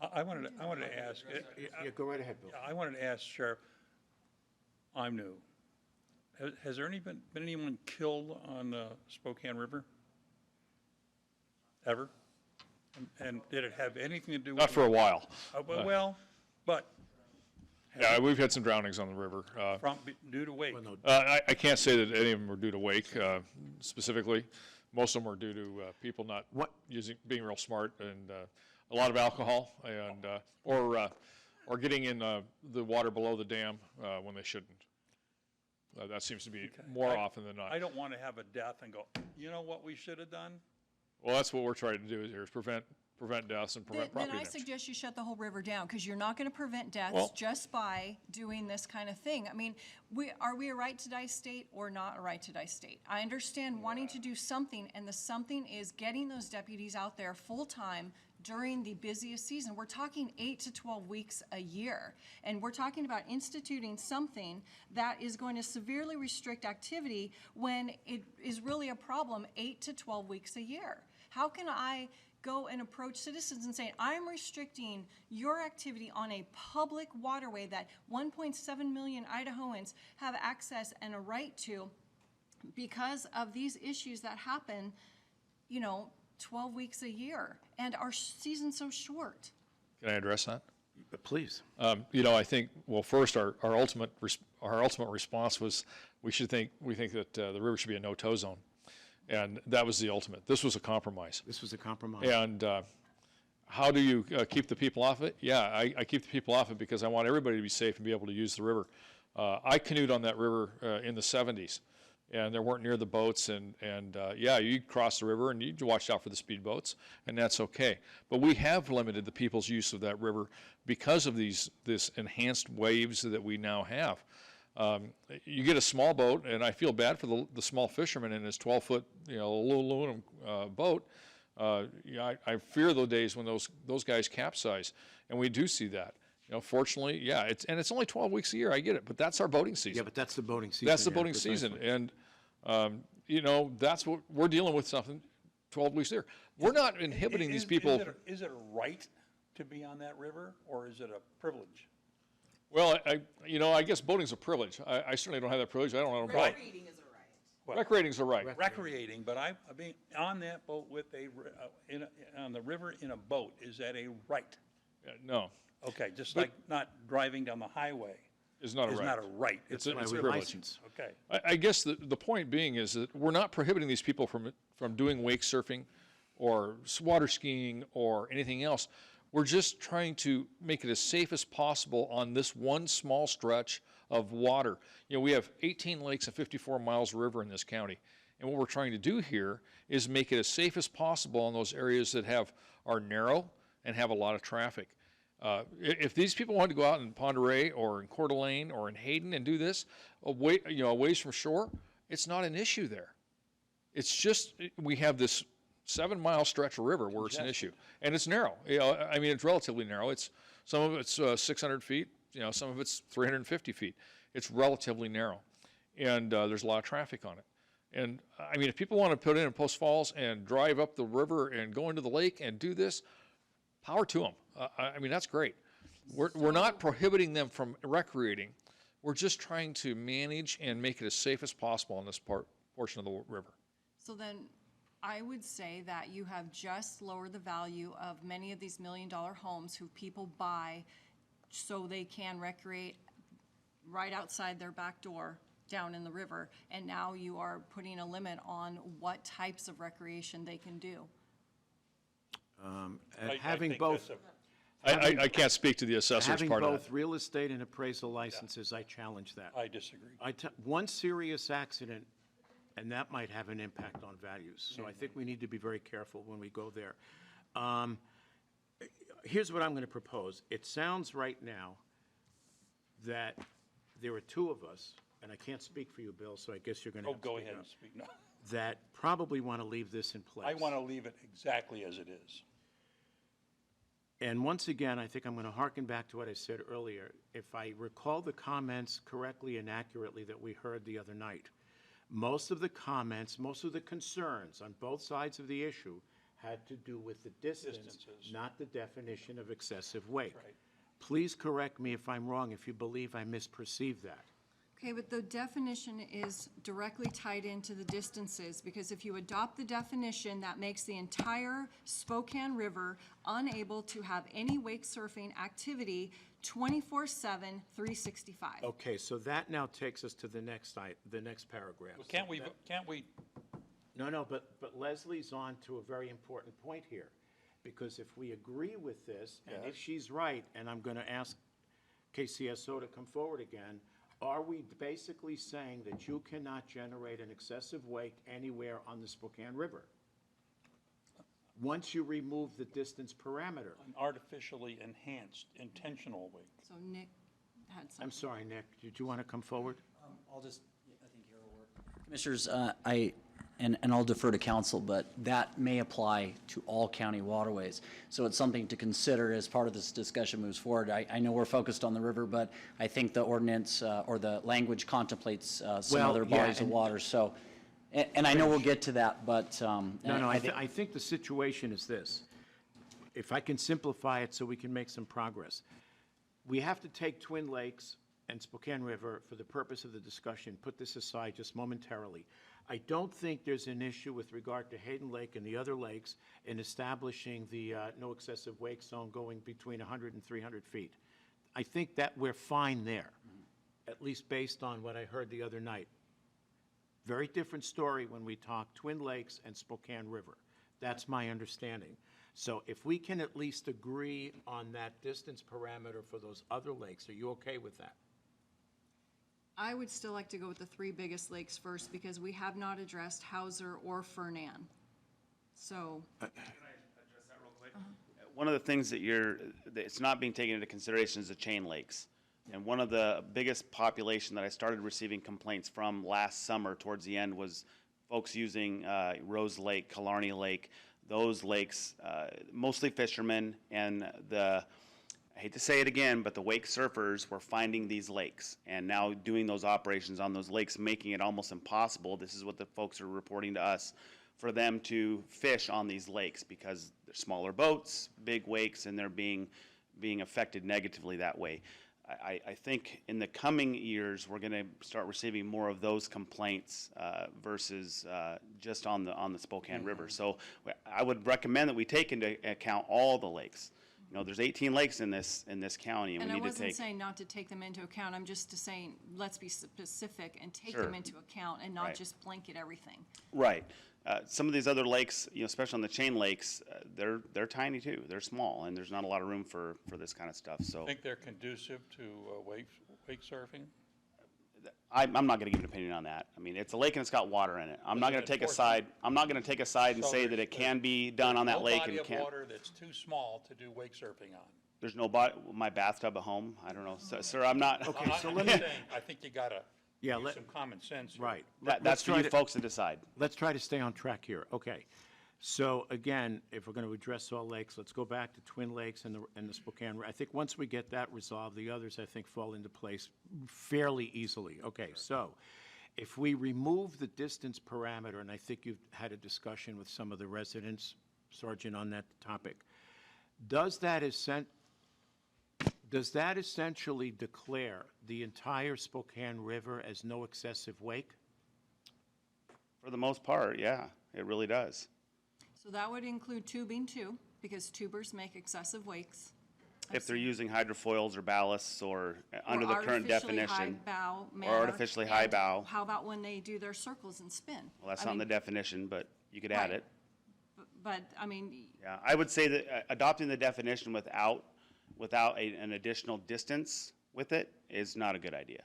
E: I wanted to ask,
A: Yeah, go right ahead, Bill.
E: I wanted to ask Sheriff, I'm new. Has there been anyone killed on the Spokane River? Ever? And did it have anything to do with?
F: Not for a while.
E: Well, but
F: Yeah, we've had some drownings on the river.
E: due to wake.
F: I can't say that any of them were due to wake specifically. Most of them were due to people not being real smart and a lot of alcohol and or getting in the water below the dam when they shouldn't. That seems to be more often than not.
E: I don't want to have a death and go, you know what we should have done?
F: Well, that's what we're trying to do here is prevent deaths and prevent
B: Then
F: property
B: I
F: damage.
B: suggest you shut the whole river down, because you're not going to prevent deaths
F: Well-
B: just by doing this kind of thing. I mean, are we a right-to-die state or not a right-to-die state? I understand wanting to do something, and the something is getting those deputies out there full-time during the busiest season. We're talking 8 to 12 weeks a year, and we're talking about instituting something that is going to severely restrict activity when it is really a problem 8 to 12 weeks a year. How can I go and approach citizens and say, I'm restricting your activity on a public waterway that 1.7 million Idahoans have access and a right to because of these issues that happen, 12 weeks a year, and our season's so short?
F: Can I address that?
A: Please.
F: I think, well, first, our ultimate response was we think that the river should be a no-tow zone. And that was the ultimate. This was a compromise.
A: This was a compromise.
F: And how do you keep the people off it? Yeah, I keep the people off it because I want everybody to be safe and be able to use the river. I canoed on that river in the 70s, and there weren't near the boats. And you cross the river and you watch out for the speedboats, and that's okay. But we have limited the people's use of that river because of this enhanced waves that we now have. You get a small boat, and I feel bad for the small fisherman in his 12-foot, aluminum boat. I fear the days when those guys capsize, and we do see that. Fortunately, yeah, it's only 12 weeks a year. I get it, but that's our boating season.
A: Yeah, but that's the boating season.
F: That's the
A: yeah,
F: boating
A: precisely.
F: season, and that's what we're dealing with. Something 12 weeks a year. We're not inhibiting these people.
E: Is it a right to be on that river, or is it a privilege?
F: Well, I guess boating's a privilege. I certainly don't have that privilege. I don't own a boat.
G: Recreating is a right.
F: Recreating's a right.
E: Recreating, but I mean, on that boat with on the river in a boat, is that a right?
F: No,
E: Okay, just like not driving down the highway
F: it's not a
E: is
F: right.
E: not a right.
F: It's
E: a
F: a
A: With
F: privilege.
A: license.
E: Okay.
F: I guess the point being is that we're not prohibiting these people from doing wake surfing or water skiing or anything else. We're just trying to make it as safe as possible on this one small stretch of water. We have 18 lakes and 54 miles of river in this county. And what we're trying to do here is make it as safe as possible in those areas that are narrow and have a lot of traffic. If these people want to go out in Ponderay or in Coeur d'Alene or in Hayden and do this a ways from shore, it's not an issue there. It's just we have this 7-mile stretch of river where it's an issue, and it's narrow. It's relatively narrow. Some of it's 600 feet. Some of it's 350 feet. It's relatively narrow, and there's a lot of traffic on it. And if people want to put in Post Falls and drive up the river and go into the lake and do this, power to them. That's great. We're not prohibiting them from recreating. We're just trying to manage and make it as safe as possible on this portion of the river.
B: So then, I would say that you have just lowered the value of many of these $1 million homes who people buy so they can recreate right outside their back door down in the river. And now you are putting a limit on what types of recreation they can do.
A: And
E: I
A: having
E: think
A: both,
E: that's
F: I can't speak to the assessor's
A: having
F: part of
A: both
F: that.
A: real estate and appraisal licenses, I challenge that.
E: I disagree.
A: One serious accident, and that might have an impact on values. So I think we need to be very careful when we go there. Here's what I'm going to propose. It sounds right now that there are two of us, and I can't speak for you, Bill, so I guess you're going to
E: Oh,
A: have to
E: go
A: speak
E: ahead
A: up,
E: and speak. No.
A: that probably want to leave this in place.
E: I want to leave it exactly as it is.
A: And once again, I think I'm going to hearken back to what I said earlier. If I recall the comments correctly and accurately that we heard the other night, most of the comments, most of the concerns on both sides of the issue had to do with the distance,
E: Distances.
A: not the definition of excessive weight.
E: Right.
A: Please correct me if I'm wrong, if you believe I misperceived that.
B: Okay, but the definition is directly tied into the distances, because if you adopt the definition, that makes the entire Spokane River unable to have any wake surfing activity 24/7, 365.
A: Okay, so that now takes us to the next paragraph.
E: Well, can't we,
A: No, but Leslie's on to a very important point here, because if we agree with this, and if
E: Yes.
A: she's right, and I'm gonna ask KCSO to come forward again, are we basically saying that you cannot generate an excessive wake anywhere on the Spokane River? Once you remove the distance parameter.
E: an artificially enhanced intentional wake?
B: So Nick had something.
A: I'm sorry, Nick, did you wanna come forward?
I: I'll just, I think here will work. Commissioners, and I'll defer to council, but that may apply to all county waterways. So it's something to consider as part of this discussion moves forward. I know we're focused on the river, but I think the ordinance or the language contemplates some
A: Well,
I: other
A: yeah,
I: bodies of
A: and-
I: water. So, and I know we'll get to that, but.
A: No, I think the situation is this. If I can simplify it so we can make some progress. We have to take Twin Lakes and Spokane River for the purpose of the discussion, put this aside just momentarily. I don't think there's an issue with regard to Hayden Lake and the other lakes in establishing the no excessive wake zone going between 100 and 300 feet. I think that we're fine there, at least based on what I heard the other night. Very different story when we talk Twin Lakes and Spokane River. That's my understanding. So if we can at least agree on that distance parameter for those other lakes, are you okay with that?
B: I would still like to go with the three biggest lakes first, because we have not addressed Hauser or Fernan. So,
C: One of the things that it's not being taken into consideration is the chain lakes. And one of the biggest population that I started receiving complaints from last summer towards the end was folks using Rose Lake, Killarney Lake, those lakes, mostly fishermen, and I hate to say it again, but the wake surfers were finding these lakes and now doing those operations on those lakes, making it almost impossible. This is what the folks are reporting to us, for them to fish on these lakes because they're smaller boats, big wakes, and they're being affected negatively that way. I think in the coming years, we're going to start receiving more of those complaints versus just on the Spokane River. So I would recommend that we take into account all the lakes. You know, there's 18 lakes in this county, and
B: and
C: we
B: I
C: need to
B: wasn't
C: take.
B: saying not to take them into account, I'm just saying, let's be specific and take
C: Sure.
B: them into account and not
C: Right.
B: just blanket everything.
C: Right. Some of these other lakes, you know, especially on the chain lakes, they're tiny too. They're small, and there's not a lot of room for this kind of stuff. So
E: Think they're conducive to wake surfing?
C: I'm not going to give an opinion on that. I mean, it's a lake and it's got water in it. I'm not
E: Is
C: going
E: it
C: to take a
E: enforcement?
C: side. I'm not going to take a side and
E: So
C: say that
E: there's-
C: it can be done on that lake and
E: No body
C: can't.
E: of water that's too small to do wake surfing on.
C: There's no my bathtub at home. I don't know, sir. I'm not.
A: Okay, so
E: I'm
A: let
E: just
A: me,
E: saying, I think you gotta
A: Yeah,
E: use
A: let-
E: some common sense here.
A: right.
C: That's
A: Let's
C: for
A: try
C: you
A: to-
C: folks to decide.
A: Let's try to stay on track here. Okay. So again, if we're going to address all lakes, let's go back to Twin Lakes and the Spokane. I think once we get that resolved, the others, I think, fall into place fairly easily. Okay, so if we remove the distance parameter, and I think you've had a discussion with some of the residents, Sergeant, on that topic, does that essentially declare the entire Spokane River as no excessive wake?
C: For the most part, yeah, it really does.
B: So that would include tubing too, because tubers make excessive wakes.
C: if they're using hydrofoils or ballasts or under
B: Or
C: the current
B: artificially high
C: definition.
B: bow
C: Or
B: manner.
C: artificially high
B: And
C: bow.
B: How about when they do their circles and spin?
C: Well, that's
B: I
C: not in the
B: mean,
C: definition, but you could add
B: Right.
C: it.
B: But, I mean,
C: Yeah, I would say that adopting the definition without an additional distance with it is not a good idea.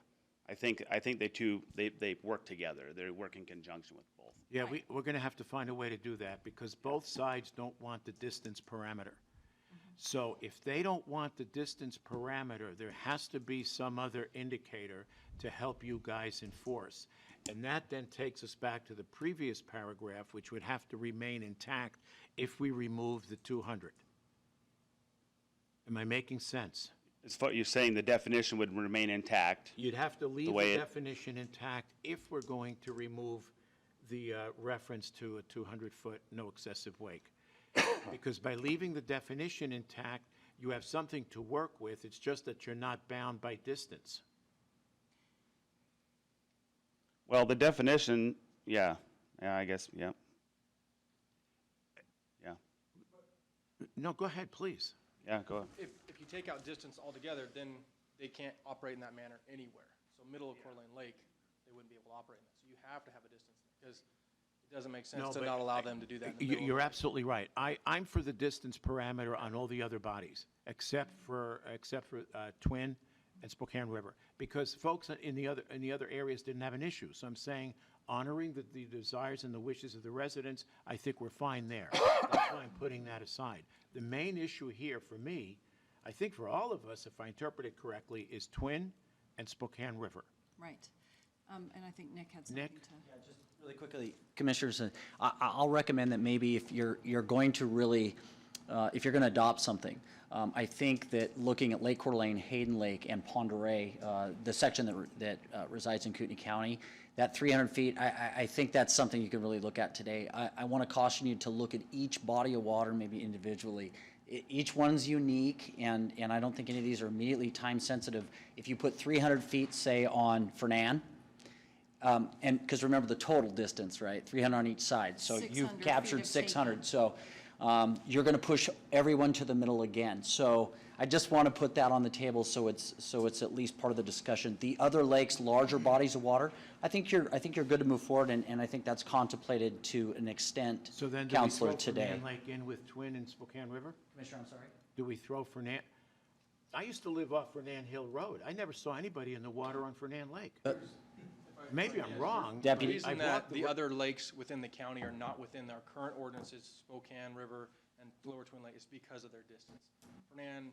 C: I think they work together. They work in conjunction with both.
A: Yeah, we're going to have to find a way to do that because both sides don't want the distance parameter. So if they don't want the distance parameter, there has to be some other indicator to help you guys enforce. And that then takes us back to the previous paragraph, which would have to remain intact if we remove the 200. Am I making sense?
C: As far, you're saying the definition would remain intact.
A: You'd have to leave the
C: way it-
A: definition intact if we're going to remove the reference to a 200-foot no excessive wake. Because by leaving the definition intact, you have something to work with. It's just that you're not bound by distance.
C: Well, the definition, yeah, I guess, yeah. Yeah,
A: No, go ahead, please.
C: yeah, go ahead.
H: If you take out distance altogether, then they can't operate in that manner anywhere. So middle of Coeur d'Alene Lake, they wouldn't be able to operate in that. So you have to have a distance because it doesn't make sense
A: No,
H: to
A: but
H: not allow them to do that in the middle. of
A: You're
H: the-
A: absolutely right. I'm for the distance parameter on all the other bodies, except for Twin and Spokane River, because folks in the other areas didn't have an issue. So I'm saying, honoring the desires and the wishes of the residents, I think we're fine there. That's why I'm putting that aside. The main issue here for me, I think for all of us, if I interpret it correctly, is Twin and Spokane River.
B: right. And I think Nick had something
A: Nick?
B: to.
I: Just really quickly, Commissioners, I'll recommend that maybe if you're going to really, if you're going to adopt something, I think that looking at Lake Coeur d'Alene, Hayden Lake, and Pend Oreille, the section that resides in Kootenai County, that 300 feet, I think that's something you can really look at today. I want to caution you to look at each body of water, maybe individually. Each one's unique, and I don't think any of these are immediately time sensitive. If you put 300 feet, say, on Fernan, and because remember the total distance, right? 300 on each side. So
B: 600
I: you've
B: feet
I: captured
B: of
I: 600.
B: taking.
I: So you're going to push everyone to the middle again. So I just want to put that on the table so it's at least part of the discussion. The other lakes, larger bodies of water, I think you're good to move forward, and I think that's contemplated to an extent,
A: So then do we
I: Counselor,
A: throw
I: today.
A: Fernan Lake in with Twin and Spokane River?
I: Commissioner, I'm sorry.
A: Do we throw Fernan? I used to live off Fernan Hill Road. I never saw anybody in the water on Fernan Lake. Maybe I'm wrong.
H: The
I: Deputy-
H: reason
A: I've
H: that
A: walked
H: the
A: wa-
H: other lakes within the county are not within our current ordinances, Spokane River and Lower Twin Lake, is because of their distance. Fernan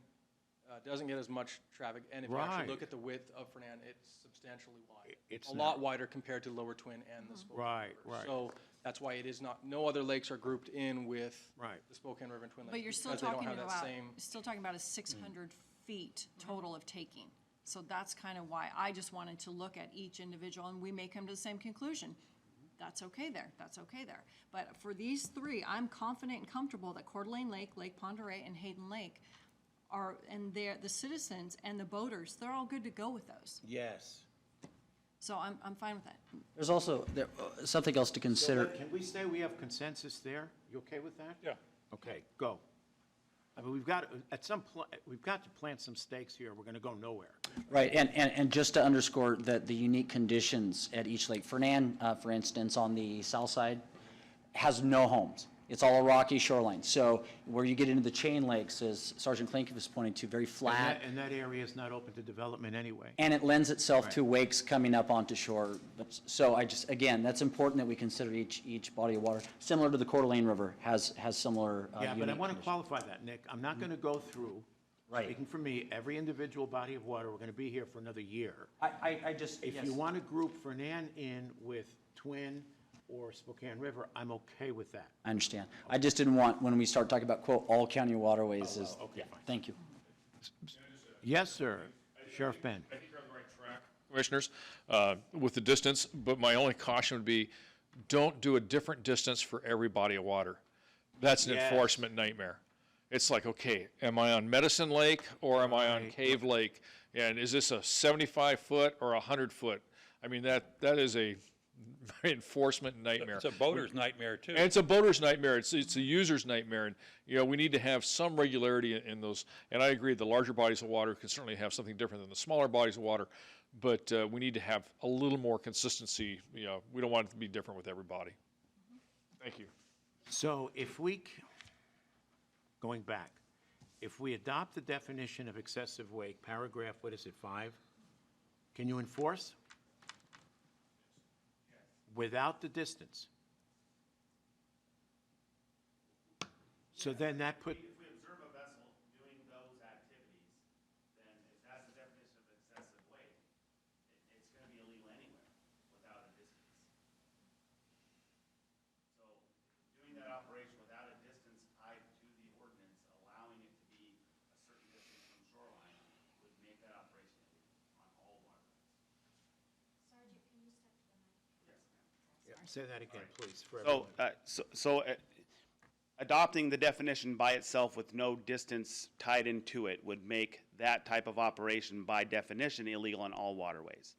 H: doesn't get as much traffic, and if you
A: Right.
H: actually look at the width of Fernan, it's substantially wide.
A: It's
H: A
A: not.
H: lot wider compared to Lower Twin and the Spokane
A: Right,
H: River.
A: right.
H: So that's why it is not, no other lakes are grouped in with
A: Right.
H: the Spokane River and Twin Lake.
B: But you're still
H: because they don't
B: talking
H: have that
B: about,
H: same-
B: still talking about a 600 feet total of taking. So that's kind of why I just wanted to look at each individual, and we may come to the same conclusion. That's okay there, that's okay there. But for these three, I'm confident and comfortable that Coeur d'Alene Lake, Lake Pend Oreille, and Hayden Lake are, and the citizens and the boaters, they're all good to go with those.
A: Yes.
B: So I'm fine with that.
I: There's also something else to consider.
A: Can we say we have consensus there? You okay with that?
E: Yeah.
A: Okay, go. I mean, we've got to plant some stakes here. We're going to go nowhere.
I: Right, and just to underscore the unique conditions at each lake, Fernan, for instance, on the south side, has no homes. It's all a rocky shoreline. So where you get into the chain lakes, as Sergeant Klinke was pointing to, very flat,
A: And that area is not open to development anyway.
I: and it lends itself to wakes coming up onto shore. So again, that's important that we consider each body of water. Similar to the Coeur d'Alene River, has similar
A: Yeah, but I
I: unique
A: want to
I: conditions.
A: qualify that, Nick. I'm not going to go through,
I: Right.
A: speaking for me, every individual body of water. We're going to be here for another year.
I: I just,
A: If you want to group Fernan in with Twin or Spokane River, I'm okay with that.
I: I understand. I just didn't want, when we start talking about, quote, all county waterways is,
A: okay,
I: yeah,
A: fine.
I: thank you.
A: Yes, sir. Sheriff Ben.
F: I think you're on the right track, Commissioners, with the distance, but my only caution would be, don't do a different distance for every body of water. That's an
A: Yes.
F: enforcement nightmare. It's like, okay, am I on Medicine Lake or am I on
A: Right.
F: Cave Lake? And is this a 75-foot or a 100-foot? I mean, that is a enforcement nightmare.
E: It's a boater's nightmare too.
F: And it's a boater's nightmare. It's a user's nightmare. And, we need to have some regularity in those. And I agree, the larger bodies of water can certainly have something different than the smaller bodies of water. But we need to have a little more consistency. We don't want it to be different with everybody. Thank you.
A: So going back, if we adopt the definition of excessive wake, paragraph, 5, can you enforce? Without the distance. So then that put,
C: If we observe a vessel doing those activities, then if that's the definition of excessive weight, it's gonna be illegal anywhere without a distance. So doing that operation without a distance tied to the ordinance, allowing it to be a certain distance from shoreline, would make that operation illegal on all waterways.
J: Sergeant, can you step to the mic?
A: say that again, please, for
C: So,
A: everyone.
C: adopting the definition by itself with no distance tied into it would make that type of operation by definition illegal on all waterways.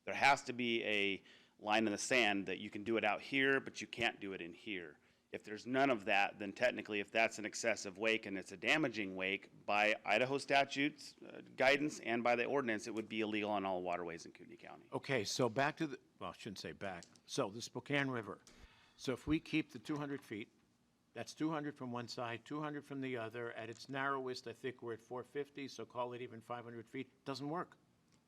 C: There has to be a line in the sand that you can do it out here, but you can't do it in here. If there's none of that, then technically if that's an excessive wake and it's a damaging wake, by Idaho statutes, guidance, and by the ordinance, it would be illegal on all waterways in Kootenai County.
A: Okay, so back to I shouldn't say back. So the Spokane River. So if we keep the 200 feet, that's 200 from one side, 200 from the other. At its narrowest, I think we're at 450, so call it even 500 feet. Doesn't work.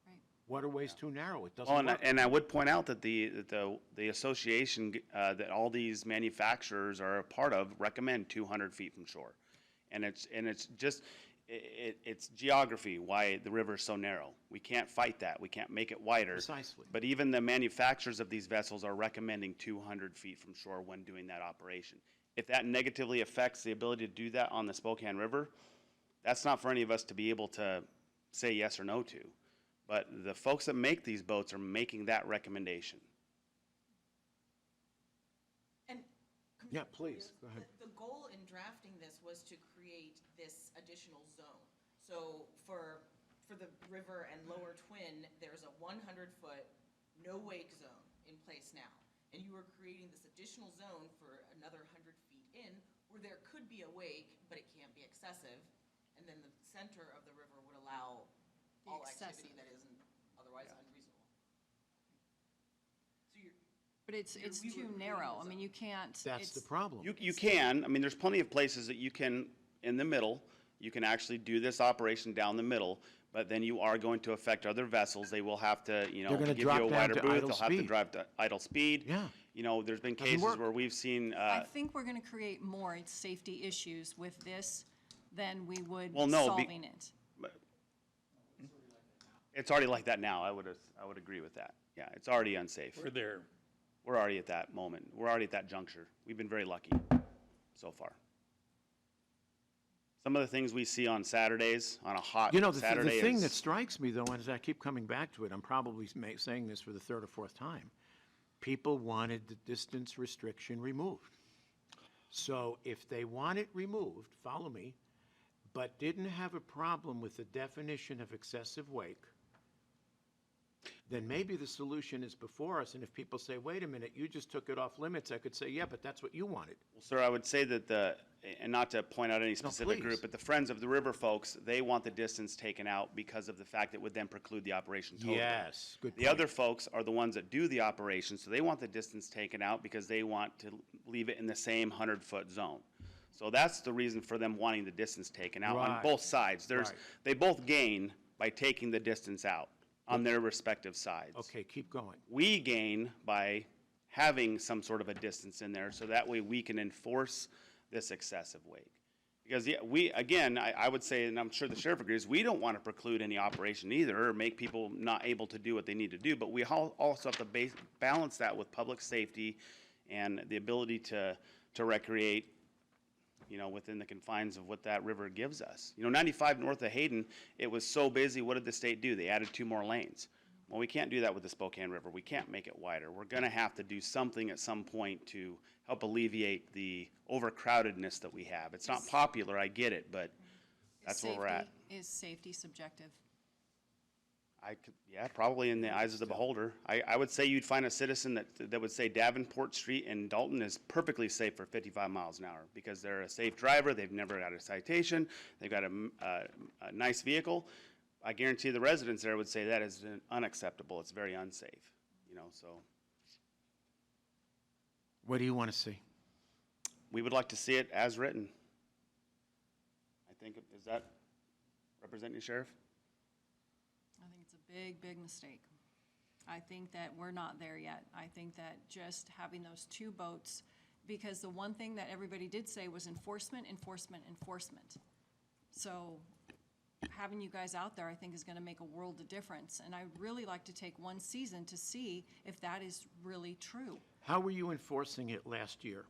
B: Right.
A: Waterway's too narrow. It doesn't
C: Oh,
A: work.
C: and I would point out that the association that all these manufacturers are a part of recommend 200 feet from shore. And it's just, it's geography, why the river is so narrow. We can't fight that. We can't make it wider.
A: Precisely.
C: But even the manufacturers of these vessels are recommending 200 feet from shore when doing that operation. If that negatively affects the ability to do that on the Spokane River, that's not for any of us to be able to say yes or no to. But the folks that make these boats are making that recommendation.
G: And
A: Yeah, please, go ahead.
G: The goal in drafting this was to create this additional zone. So for the river and Lower Twin, there's a 100-foot no-wake zone in place now. And you are creating this additional zone for another 100 feet in, where there could be a wake, but it can't be excessive. And then the center of the river would allow
B: The
G: all activity
B: excessive.
G: that isn't otherwise unreasonable. So you're,
B: But it's
G: we were
B: too
G: creating
B: narrow.
G: a
B: I mean, you can't.
A: That's the
B: it's-
A: problem.
C: You can, I mean, there's plenty of places that you can, in the middle, you can actually do this operation down the middle, but then you are going to affect other vessels. They will have to,
A: They're gonna
C: give you
A: drop
C: a
A: down
C: wider
A: to
C: booth.
A: idle
C: They'll have to
A: speed.
C: drive to idle speed.
A: Yeah.
C: There's been
A: Doesn't
C: cases
A: work.
C: where we've seen,
B: I think we're gonna create more safety issues with this than we would
C: Well, no,
B: solving it.
C: it's already like that now. I would agree with that. Yeah, it's already unsafe.
E: We're there.
C: We're already at that moment. We're already at that juncture. We've been very lucky so far. Some of the things we see on Saturdays, on a hot
A: The
C: Saturday
A: thing
C: is-
A: that strikes me, though, and as I keep coming back to it, I'm probably saying this for the third or fourth time, people wanted the distance restriction removed. So if they want it removed, follow me, but didn't have a problem with the definition of excessive wake, then maybe the solution is before us, and if people say, wait a minute, you just took it off limits, I could say, yeah, but that's what you wanted.
C: Well, sir, I would say that and not to point out any specific
A: please.
C: group, but the Friends of the River folks, they want the distance taken out because of the fact that it would then preclude the operation totally.
A: Yes, good
C: The
A: point.
C: other folks are the ones that do the operation, so they want the distance taken out because they want to leave it in the same 100-foot zone. So that's the reason for them wanting the distance taken out on
A: Right.
C: both sides.
A: Right.
C: They both gain by taking the distance out on their respective sides.
A: Okay, keep going.
C: We gain by having some sort of a distance in there, so that way we can enforce this excessive wake. Because, yeah, I would say, and I'm sure the sheriff agrees, we don't want to preclude any operation either, or make people not able to do what they need to do, but we also have to balance that with public safety and the ability to recreate, within the confines of what that river gives us. 95 north of Hayden, it was so busy, what did the state do? They added 2 more lanes. Well, we can't do that with the Spokane River. We can't make it wider. We're gonna have to do something at some point to help alleviate the overcrowdedness that we have. It's not popular, I get it, but that's where we're at.
B: Is safety subjective?
C: Yeah, probably in the eyes of the beholder. I would say you'd find a citizen that would say Davenport Street in Dalton is perfectly safe for 55 miles an hour because they're a safe driver, they've never got a citation, they've got a nice vehicle. I guarantee the residents there would say that is unacceptable, it's very unsafe, so.
A: What do you want to see?
C: We would like to see it as written. I think, does that represent you, Sheriff?
B: I think it's a big, big mistake. I think that we're not there yet. I think that just having those two boats, because the one thing that everybody did say was enforcement, enforcement, enforcement. So having you guys out there, I think, is gonna make a world of difference. And I'd really like to take one season to see if that is really true.
A: How were you enforcing it last year?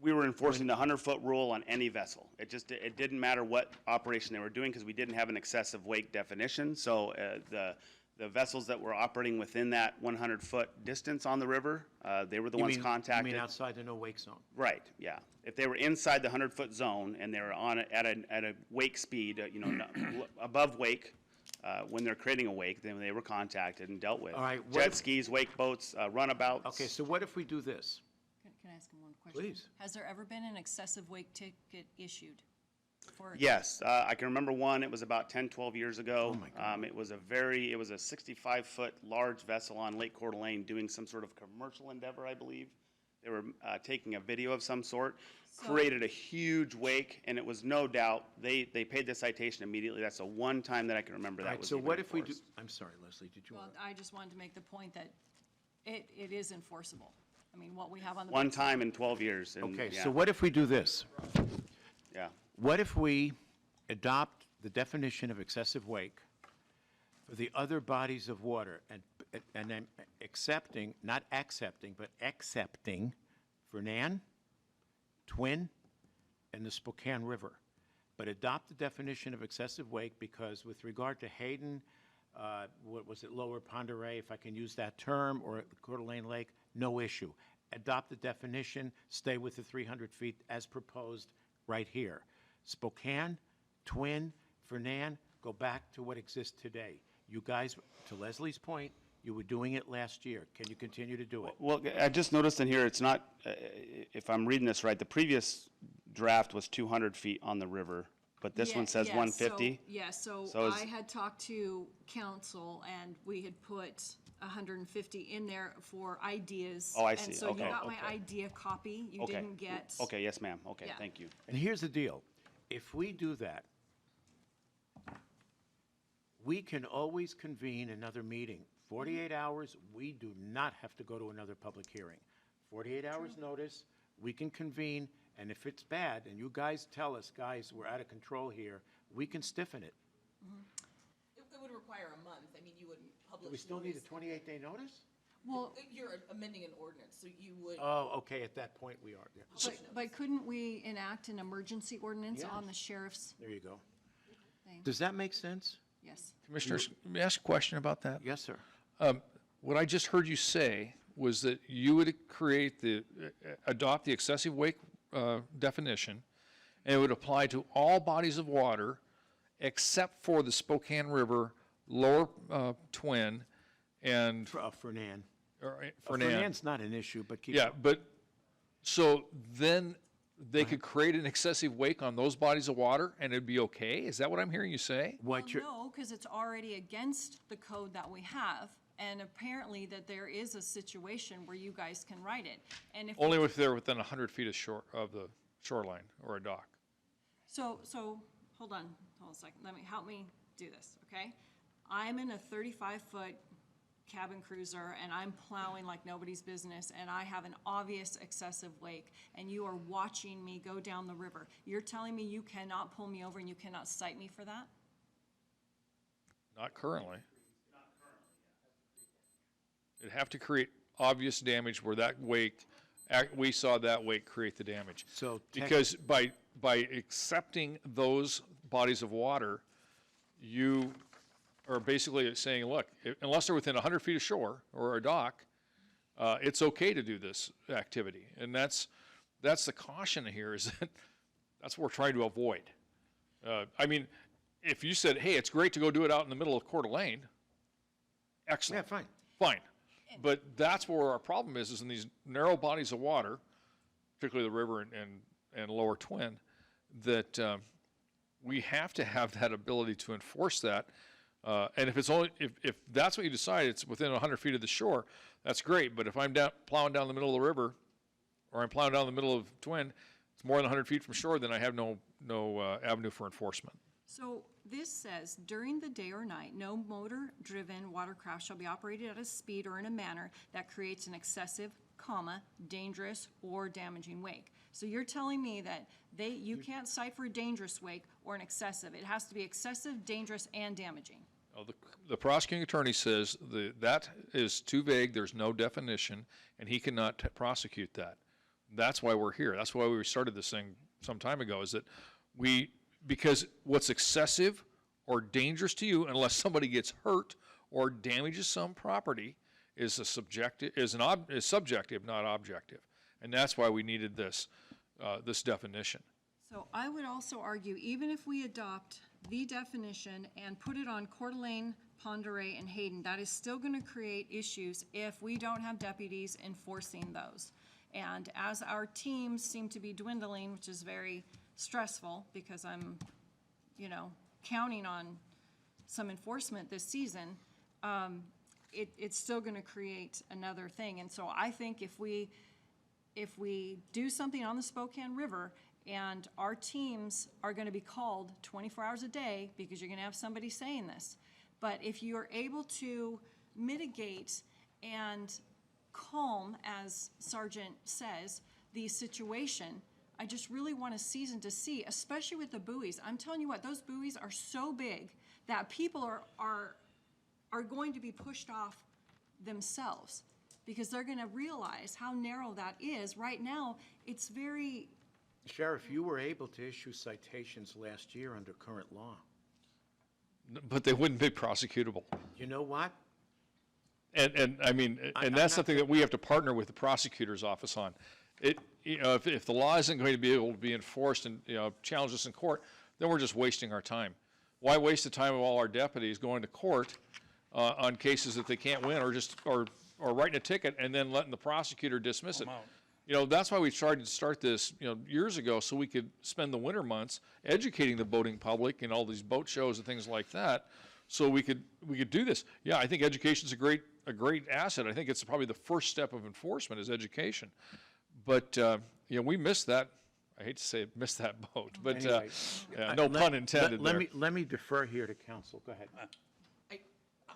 C: We were enforcing the 100-foot rule on any vessel. It didn't matter what operation they were doing because we didn't have an excessive wake definition. So the vessels that were operating within that 100-foot distance on the river, they were the ones contacted.
A: You mean outside the no-wake zone?
C: Right, yeah. If they were inside the 100-foot zone and they were on it at a wake speed, above wake, when they're creating a wake, then they were contacted and dealt with.
A: All right,
C: Jet skis, wake boats, runabouts.
A: Okay, so what if we do this?
B: Can I ask him one question?
A: Please.
B: Has there ever been an excessive wake ticket issued? For
C: Yes, I can remember one. It was about 10, 12 years ago.
A: Oh, my God.
C: It was a 65-foot large vessel on Lake Coeur d'Alene doing some sort of commercial endeavor, I believe. They were taking a video of some sort, created a huge wake, and it was no doubt, they paid the citation immediately. That's the one time that I can remember
A: All
C: that
A: right,
C: was
A: so
C: even
A: what if we do,
C: enforced.
A: I'm sorry, Leslie, did you
B: Well,
A: want?
B: I just wanted to make the point that it is enforceable. I mean, what we have on the.
C: One
B: books-
C: time in 12 years. And,
A: Okay,
C: yeah,
A: so what if we do this?
C: Yeah.
A: What if we adopt the definition of excessive wake for the other bodies of water and then accepting, not accepting, but accepting Fernan, Twin, and the Spokane River? But adopt the definition of excessive wake because with regard to Hayden, what was it, Lower Ponderay, if I can use that term, or Coeur d'Alene Lake, no issue. Adopt the definition, stay with the 300 feet as proposed right here. Spokane, Twin, Fernan, go back to what exists today. You guys, to Leslie's point, you were doing it last year. Can you continue to do it?
C: Well, I just noticed in here, it's not, if I'm reading this right, the previous draft was 200 feet on the river, but this one says 150?
B: So
C: So is-
B: I had talked to council and we had put 150 in there for ideas.
C: Oh, I see.
B: And so you
C: Okay,
B: got my
C: okay.
B: idea copy. You
C: Okay.
B: didn't get.
C: Okay, yes, ma'am. Okay,
B: Yeah.
C: thank you.
A: And here's the deal. If we do that, we can always convene another meeting. 48 hours, we do not have to go to another public hearing. 48 hours notice, we can convene, and if it's bad, and you guys tell us, guys, we're out of control here, we can stiffen it.
G: It would require a month. I mean, you would publish.
A: Do we still need a
G: notice.
A: 28-day notice?
B: Well,
G: You're amending an ordinance, so you would.
A: Oh, okay, at that point we are. Yeah.
B: but couldn't we enact an emergency ordinance on
A: Yes.
B: the sheriff's
A: There you go.
B: thing?
A: Does that make sense?
B: Yes.
F: Commissioners, let me ask a question about that.
A: Yes, sir.
F: What I just heard you say was that you would adopt the excessive wake definition, and it would apply to all bodies of water except for the Spokane River, Lower Twin, and
A: Fernan.
F: Fernan.
A: Fernand's not an issue, but keep.
F: Yeah, but, so then they could create an excessive wake on those bodies of water, and it'd be okay? Is that what I'm hearing you say?
A: What
B: Well,
A: you're,
B: no, because it's already against the code that we have, and apparently that there is a situation where you guys can write it. And if,
F: Only if they're within 100 feet of the shoreline or a dock.
B: so, hold on a second, help me do this, okay? I'm in a 35-foot cabin cruiser, and I'm plowing like nobody's business, and I have an obvious excessive wake, and you are watching me go down the river. You're telling me you cannot pull me over and you cannot cite me for that?
F: Not currently. It'd have to create obvious damage where that wake, we saw that wake create the damage.
A: So tech-
F: Because by accepting those bodies of water, you are basically saying, look, unless they're within 100 feet of shore or a dock, it's okay to do this activity. And that's the caution here, is that that's what we're trying to avoid. I mean, if you said, hey, it's great to go do it out in the middle of Coeur d'Alene, excellent.
A: Yeah, fine.
F: Fine. But that's where our problem is in these narrow bodies of water, particularly the river and lower Twin, that we have to have that ability to enforce that. And if it's only, if that's what you decide, it's within 100 feet of the shore, that's great. But if I'm plowing down the middle of the river, or I'm plowing down the middle of Twin, it's more than 100 feet from shore, then I have no avenue for enforcement.
B: So this says, during the day or night, no motor-driven watercraft shall be operated at a speed or in a manner that creates an excessive, dangerous, or damaging wake. So you're telling me that you can't cite for a dangerous wake or an excessive. It has to be excessive, dangerous, and damaging.
F: Oh, the prosecuting attorney says that is too vague, there's no definition, and he cannot prosecute that. That's why we're here. That's why we started this thing some time ago, is that because what's excessive or dangerous to you, unless somebody gets hurt or damages some property, is subjective, not objective. And that's why we needed this definition.
B: So I would also argue, even if we adopt the definition and put it on Coeur d'Alene, Pend Oreille, and Hayden, that is still going to create issues if we don't have deputies enforcing those. And as our teams seem to be dwindling, which is very stressful because I'm, counting on some enforcement this season, it's still going to create another thing. And so I think if we do something on the Spokane River and our teams are going to be called 24 hours a day because you're going to have somebody saying this, but if you are able to mitigate and calm, as Sergeant says, the situation, I just really want a season to see, especially with the buoys. I'm telling you what, those buoys are so big that people are going to be pushed off themselves because they're going to realize how narrow that is. Right now, it's very...
A: Sheriff, you were able to issue citations last year under current law.
F: But they wouldn't be prosecutable.
A: You know what?
F: And I mean, and that's something that we have to partner with the prosecutor's office on. If the law isn't going to be able to be enforced and, challenge us in court, then we're just wasting our time. Why waste the time of all our deputies going to court on cases that they can't win, or writing a ticket and then letting the prosecutor dismiss it? That's why we tried to start this, years ago, so we could spend the winter months educating the boating public and all these boat shows and things like that, so we could do this. Yeah, I think education's a great asset. I think it's probably the first step of enforcement is education. But, we missed that. I hate to say it, missed that boat, but
A: Anyway,
F: no pun intended there.
A: Let me defer here to counsel. Go ahead.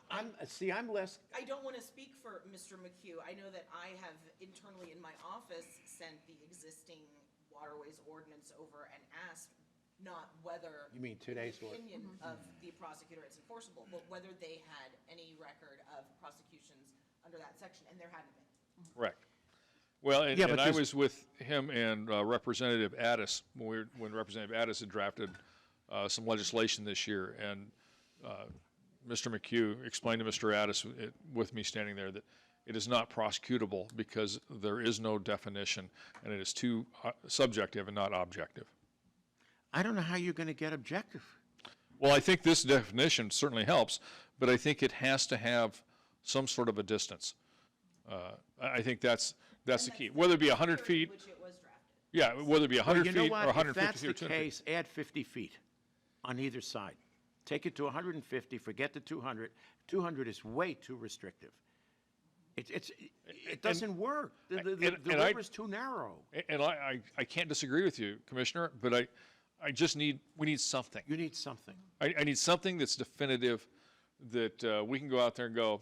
A: I'm less.
G: I don't want to speak for Mr. McHugh. I know that I have internally in my office sent the existing Waterways ordinance over and asked not whether.
A: You mean today's
G: the
A: ordinance?
G: opinion of the prosecutor it's enforceable, but whether they had any record of prosecutions under that section, and there hadn't been.
F: Correct. Well, and
A: Yeah, but
F: I was with him and Representative Addis when Representative Addis had drafted some legislation this year, and Mr. McHugh explained to Mr. Addis, with me standing there, that it is not prosecutable because there is no definition, and it is too subjective and not objective.
A: I don't know how you're going to get objective.
F: Well, I think this definition certainly helps, but I think it has to have some sort of a distance. I think that's the key. Whether it be 100 feet.
G: Which it was drafted.
F: Yeah, whether it be 100
A: You know
F: feet
A: what?
F: or 150
A: If that's
F: feet or
A: the
F: 200 feet.
A: case, add 50 feet on either side. Take it to 150, forget the 200. 200 is way too restrictive. It doesn't work. The river's too narrow.
F: And I can't disagree with you, Commissioner, but we need something.
A: You need something.
F: I need something that's definitive, that we can go out there and go,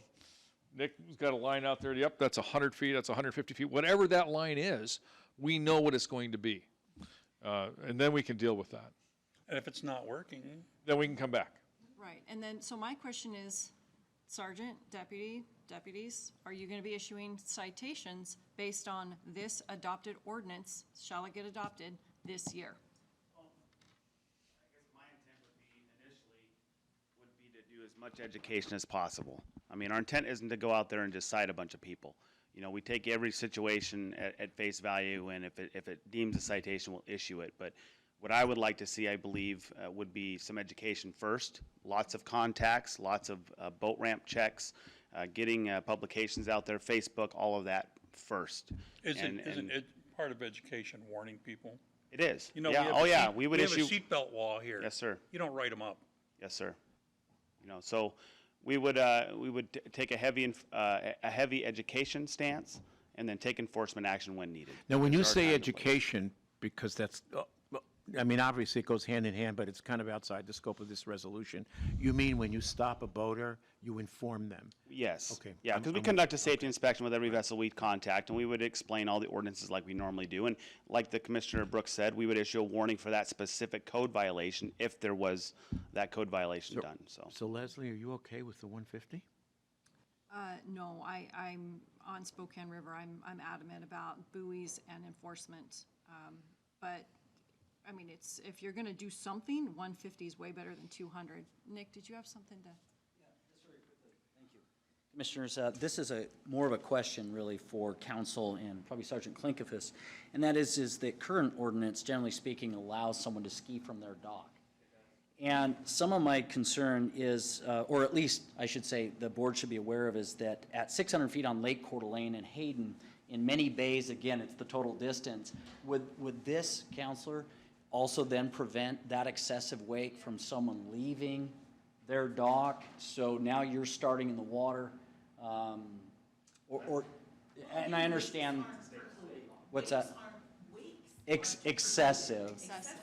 F: Nick's got a line out there, yep, that's 100 feet, that's 150 feet, whatever that line is, we know what it's going to be. And then we can deal with that.
E: And if it's not working,
F: Then we can come back.
B: Right, and then, so my question is, Sergeant, deputies, are you going to be issuing citations based on this adopted ordinance? Shall it get adopted this year?
C: I guess my intent would be to do as much education as possible. I mean, our intent isn't to go out there and just cite a bunch of people. We take every situation at face value, and if it deems a citation, we'll issue it. But what I would like to see, I believe, would be some education first, lots of contacts, lots of boat ramp checks, getting publications out there, Facebook, all of that first.
E: Isn't
C: And
E: it part of education, warning people?
C: it is.
E: You know,
C: Yeah, oh yeah, we would issue.
E: have a seatbelt law here.
C: Yes, sir.
E: You don't write them up.
C: Yes, sir. You know, so we would take a heavy education stance and then take enforcement action when needed.
A: Now, when you
C: There are
A: say
C: times and places.
A: education, because that's, I mean, obviously it goes hand in hand, but it's kind of outside the scope of this resolution. You mean when you stop a boater, you inform them?
C: Yes.
A: Okay.
C: Yeah, because we conduct a safety inspection with every vessel we contact, and we would explain all the ordinances like we normally do. And like the Commissioner Brooks said, we would issue a warning for that specific code violation if there was that code violation done, so.
A: So Leslie, are you okay with the 150?
B: No, I'm on Spokane River, I'm adamant about buoys and enforcement. But, I mean, it's, if you're gonna do something, 150 is way better than 200. Nick, did you have something to?
I: Commissioners, this is more of a question really for council and probably Sergeant Klinkefus, and that is that current ordinance, generally speaking, allows someone to ski from their dock. And some of my concern is, or at least I should say the board should be aware of, is that at 600 feet on Lake Coeur d'Alene and Hayden, in many bays, again, it's the total distance, would this, counselor, also then prevent that excessive wake from someone leaving their dock? So now you're starting in the water, and I understand, what's that? Excessive.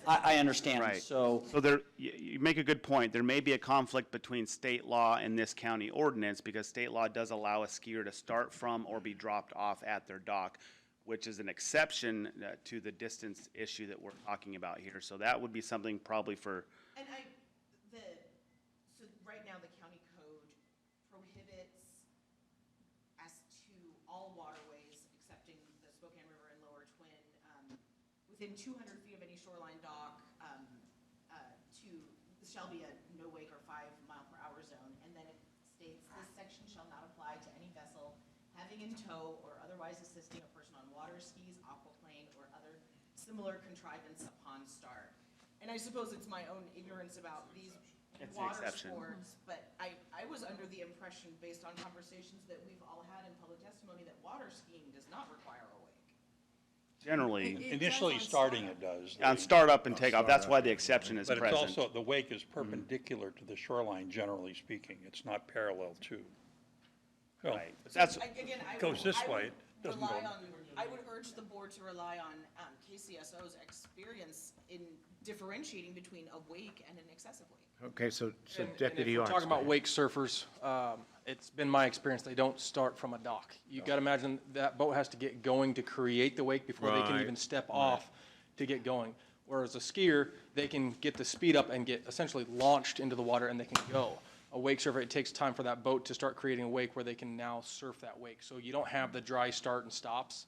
I: I understand,
C: Right.
I: so.
C: So there, you make a good point. There may be a conflict between state law and this county ordinance because state law does allow a skier to start from or be dropped off at their dock, which is an exception to the distance issue that we're talking about here. So that would be something probably for,
G: And so right now, the county code prohibits as to all waterways, excepting the Spokane River and Lower Twin, within 200 feet of any shoreline dock, shall be a no wake or 5 mile per hour zone. And then it states, this section shall not apply to any vessel having in tow or otherwise assisting a person on water skis, aquaplane, or other similar contrivance upon start. And I suppose it's my own ignorance about these
C: It's an
G: water
C: exception.
G: sports, but I was under the impression, based on conversations that we've all had in public testimony, that water skiing does not require a wake.
C: generally,
B: It
E: Initially
B: does on
E: starting it does.
C: on startup and takeoff. That's why the exception is
E: But it's
C: present.
E: also, the wake is perpendicular to the shoreline, generally speaking. It's not parallel to. Well,
C: Right. But that's,
G: Again, I
E: Goes
G: would,
E: this
G: I
E: way,
G: would
E: it doesn't
G: rely
E: go-
G: on, I would urge the board to rely on KCSO's experience in differentiating between a wake and an excessive wake.
A: Okay, so
H: And if
A: Deputy
H: we're
A: Arts.
H: talking about
A: go ahead.
H: wake surfers, it's been my experience, they don't start from a dock. You gotta imagine that boat has to get going to create the wake before they can
A: Right,
H: even step off to get going. Whereas a skier, they can get the speed up and get essentially launched into the water and they can go. A wake surfer, it takes time for that boat to start creating a wake where they can now surf that wake. So you don't have the dry start and stops.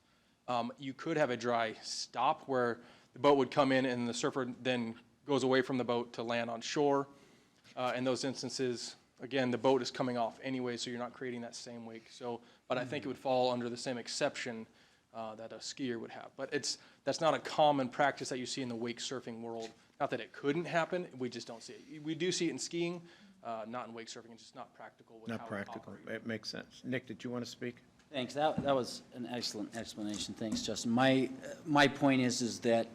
H: You could have a dry stop where the boat would come in and the surfer then goes away from the boat to land on shore. In those instances, again, the boat is coming off anyway, so you're not creating that same wake. So, but I think it would fall under the same exception that a skier would have. But that's not a common practice that you see in the wake surfing world. Not that it couldn't happen, we just don't see it. We do see it in skiing, not in wake surfing. It's just not practical with how
A: Not
H: we
A: practical.
H: operate.
A: It makes sense. Nick, did you want to speak?
I: Thanks, that was an excellent explanation, thanks, Justin. My point is that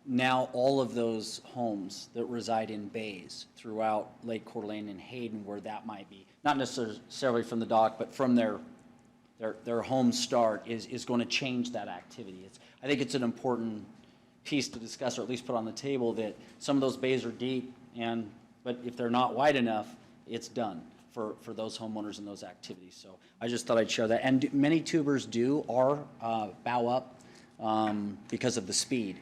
I: now all of those homes that reside in bays throughout Lake Coeur d'Alene and Hayden, where that might be, not necessarily from the dock, but from their home start, is going to change that activity. I think it's an important piece to discuss, or at least put on the table, that some of those bays are deep, but if they're not wide enough, it's done for those homeowners and those activities. So I just thought I'd share that. And many tubers are bow up because of the speed.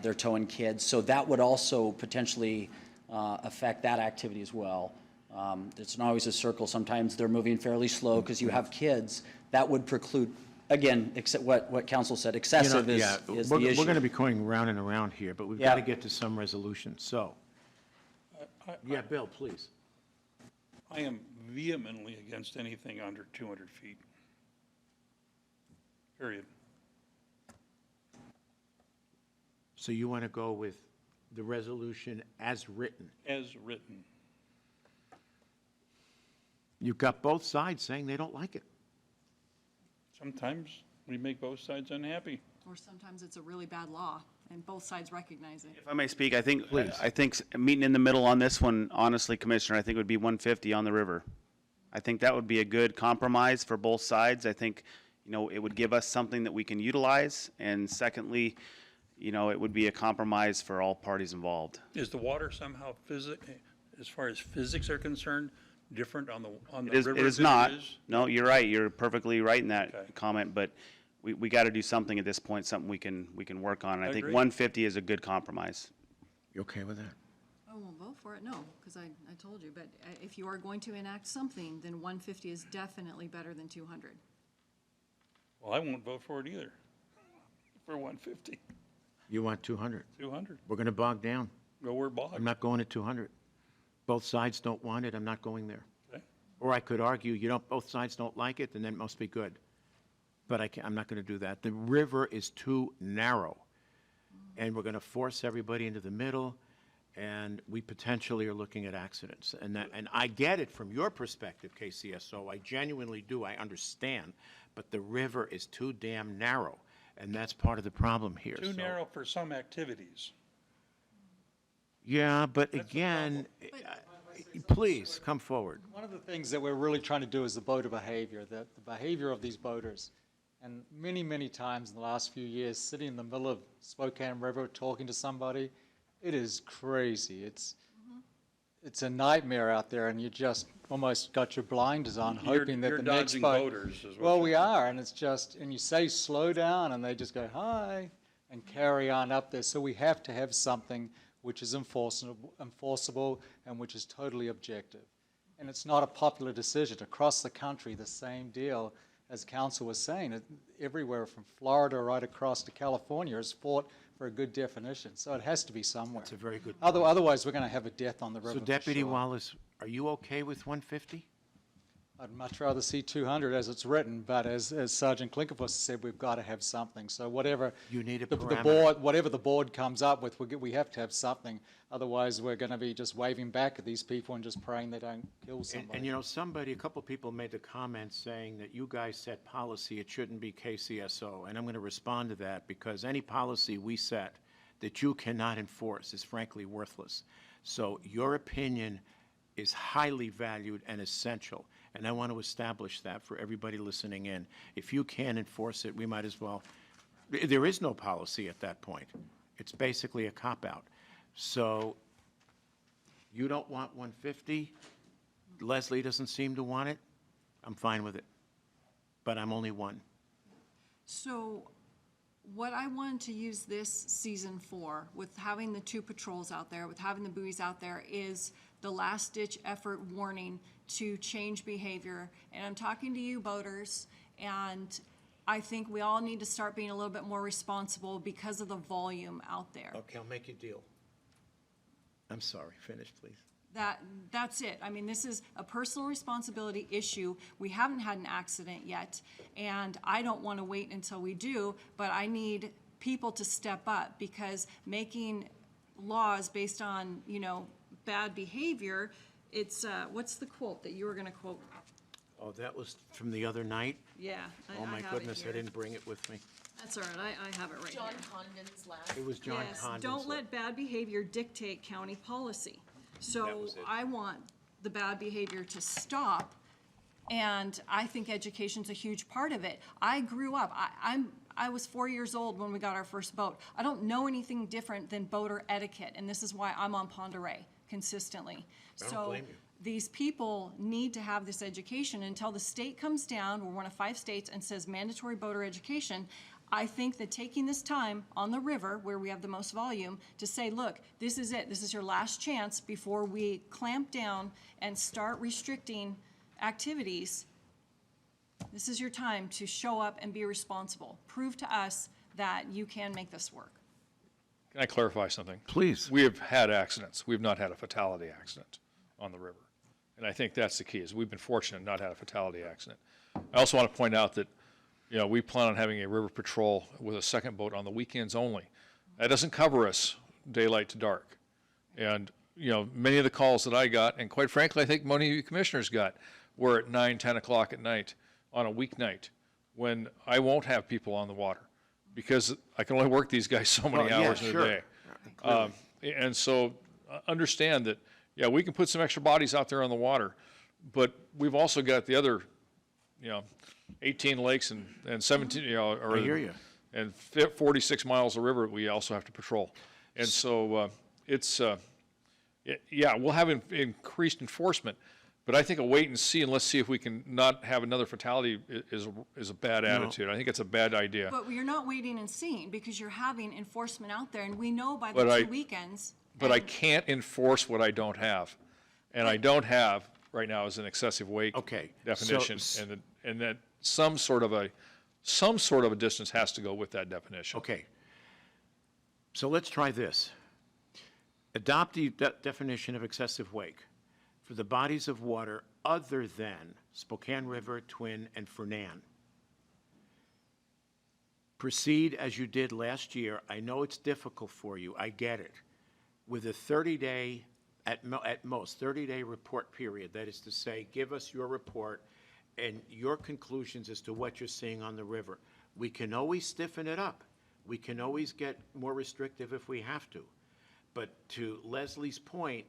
I: They're towing kids. So that would also potentially affect that activity as well. It's not always a circle. Sometimes they're moving fairly slow because you have kids. That would preclude, again, except what council said, excessive is the issue.
A: We're going to be going round and around here, but we've got to get to some resolution, so. Yeah, Bill, please.
E: I am vehemently against anything under 200 feet. Period.
A: So you want to go with the resolution as written.
E: As written.
A: You've got both sides saying they don't like it.
E: Sometimes we make both sides unhappy.
B: Or sometimes it's a really bad law, and both sides recognize it.
C: If I may speak, I think,
A: Please.
C: meeting in the middle on this one, honestly, Commissioner, I think it would be 150 on the river. I think that would be a good compromise for both sides. I think, it would give us something that we can utilize. And secondly, it would be a compromise for all parties involved.
E: Is the water somehow as far as physics are concerned, different on the
C: It is,
E: river
C: it is
E: than
C: not.
E: it is?
C: No, you're right. You're perfectly right in that
E: Okay.
C: comment, but we got to do something at this point, something we can work on. And I think
E: Agreed.
C: 150 is a good compromise.
A: You okay with that?
B: I won't vote for it, no, because I told you, but if you are going to enact something, then 150 is definitely better than 200.
E: Well, I won't vote for it either, for 150,
A: You want 200?
E: 200.
A: We're going to bog down.
E: Go where
A: I'm
E: bogged.
A: not going at 200. Both sides don't want it, I'm not going there.
E: Okay.
A: Or I could argue, both sides don't like it, then it must be good. But I'm not going to do that. The river is too narrow, and we're going to force everybody into the middle, and we potentially are looking at accidents. And I get it from your perspective, KCSO, I genuinely do, I understand, but the river is too damn narrow, and that's part of the problem here.
E: Too
A: So-
E: narrow for some activities.
A: Yeah, but
E: That's the
A: again, please, come forward.
K: One of the things that we're really trying to do is the boater behavior, the behavior of these boaters. And many, many times in the last few years, sitting in the middle of Spokane River talking to somebody, it is crazy. It's a nightmare out there, and you just almost got your blinders on, hoping that
E: You're
K: the next
E: dodging
K: boat.
E: boaters is what
K: Well,
E: you're
K: we are, and it's just, and you say slow down, and they just go hi, and carry on up there. So we have to have something which is enforceable and which is totally objective. And it's not a popular decision. Across the country, the same deal, as council was saying, everywhere from Florida right across to California is fought for a good definition. So it has to be somewhere.
A: That's a very good.
K: Otherwise, we're going to have a death on the river.
A: So
K: for
A: Deputy
K: sure.
A: Wallace, are you okay with 150?
K: I'd much rather see 200 as it's written, but as Sergeant Klinkerfuss said, we've got to have something. So whatever
A: You need a
K: the
A: parameter.
K: board, whatever the board comes up with, we have to have something. Otherwise, we're going to be just waving back at these people and just praying they don't kill somebody.
A: And a couple people made the comment saying that you guys set policy, it shouldn't be KCSO. And I'm going to respond to that because any policy we set that you cannot enforce is frankly worthless. So your opinion is highly valued and essential. And I want to establish that for everybody listening in. If you can't enforce it, we might as well, there is no policy at that point. It's basically a cop-out. So you don't want 150? Leslie doesn't seem to want it? I'm fine with it. But I'm only one.
B: So what I wanted to use this season for, with having the 2 patrols out there, with having the buoys out there, is the last-ditch effort warning to change behavior. And I'm talking to you boaters, and I think we all need to start being a little bit more responsible because of the volume out there.
A: Okay, I'll make you a deal. I'm sorry, finish, please.
B: That's it. I mean, this is a personal responsibility issue. We haven't had an accident yet, and I don't want to wait until we do, but I need people to step up, because making laws based on, bad behavior, it's, what's the quote that you were gonna quote?
A: Oh, that was from the other night?
B: Yeah,
A: Oh,
B: I
A: my
B: have it
A: goodness, I
B: here.
A: didn't bring it with me.
B: That's all right, I have it right here.
G: John Condon's last.
A: It was John
B: Yes,
A: Condon's.
B: don't let bad behavior dictate county policy.
A: That
B: So
A: was it.
B: I want the bad behavior to stop, and I think education's a huge part of it. I grew up, I was 4 years old when we got our first boat. I don't know anything different than boater etiquette, and this is why I'm on Pend Oreille consistently.
A: I don't blame you.
B: These people need to have this education until the state comes down, we're one of 5 states, and says mandatory boater education. I think that taking this time on the river, where we have the most volume, to say, look, this is it, this is your last chance before we clamp down and start restricting activities. This is your time to show up and be responsible. Prove to us that you can make this work.
F: Can I clarify something?
A: Please.
F: We have had accidents. We've not had a fatality accident on the river. And I think that's the key, is we've been fortunate not to have a fatality accident. I also want to point out that, we plan on having a river patrol with a second boat on the weekends only. That doesn't cover us daylight to dark. And, you know, many of the calls that I got, and quite frankly, I think many of you commissioners got, were at 9, 10 o'clock at night on a weeknight when I won't have people on the water because I can only work these guys so many
A: Well, yeah,
F: hours in a
A: sure.
F: day. And so understand that, yeah, we can put some extra bodies out there on the water, but we've also got the other, 18 lakes and 17, or.
A: I hear you.
F: And 46 miles of river we also have to patrol. And so yeah, we'll have increased enforcement, but I think a wait and see, and let's see if we can not have another fatality is a bad attitude. I think it's a bad idea.
B: But you're not waiting and seeing because you're having enforcement out there, and we know by
F: But
B: the 2 weekends.
F: But I
B: and-
F: can't enforce what I don't have. And I don't have, right now, is an excessive wake
A: Okay, so
F: definition. And that some sort of a distance has to go with that definition.
A: Okay. So let's try this. Adopt the definition of excessive wake for the bodies of water other than Spokane River, Twin, and Fernan. Proceed as you did last year. I know it's difficult for you. I get it. With a 30-day, at most, 30-day report period. That is to say, give us your report and your conclusions as to what you're seeing on the river. We can always stiffen it up. We can always get more restrictive if we have to. But to Leslie's point,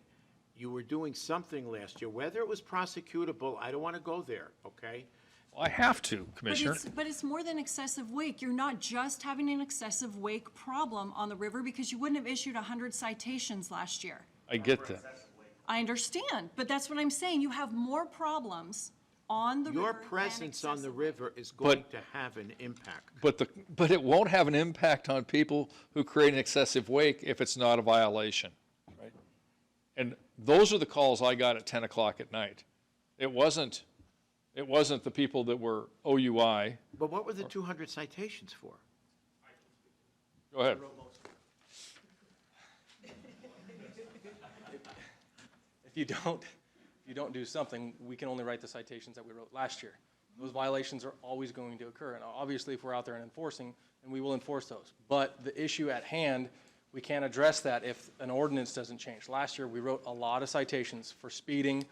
A: you were doing something last year, whether it was prosecutable, I don't want to go there, okay?
F: I have to,
B: But
F: Commissioner.
B: but it's more than excessive wake. You're not just having an excessive wake problem on the river because you wouldn't have issued 100 citations last year.
F: I get that.
B: I understand, but that's what I'm saying. You have more problems on the river
A: Your
B: than
A: presence on the
B: excessive
A: river is going to have an impact.
F: But it won't have an impact on people who create an excessive wake if it's not a violation, right? And those are the calls I got at 10 o'clock at night. It wasn't the people that were OUI.
A: But what were the 200 citations for?
F: Go ahead.
H: If you don't do something, we can only write the citations that we wrote last year. Those violations are always going to occur, and obviously if we're out there and enforcing, then we will enforce those. But the issue at hand, we can't address that if an ordinance doesn't change. Last year, we wrote a lot of citations for speeding,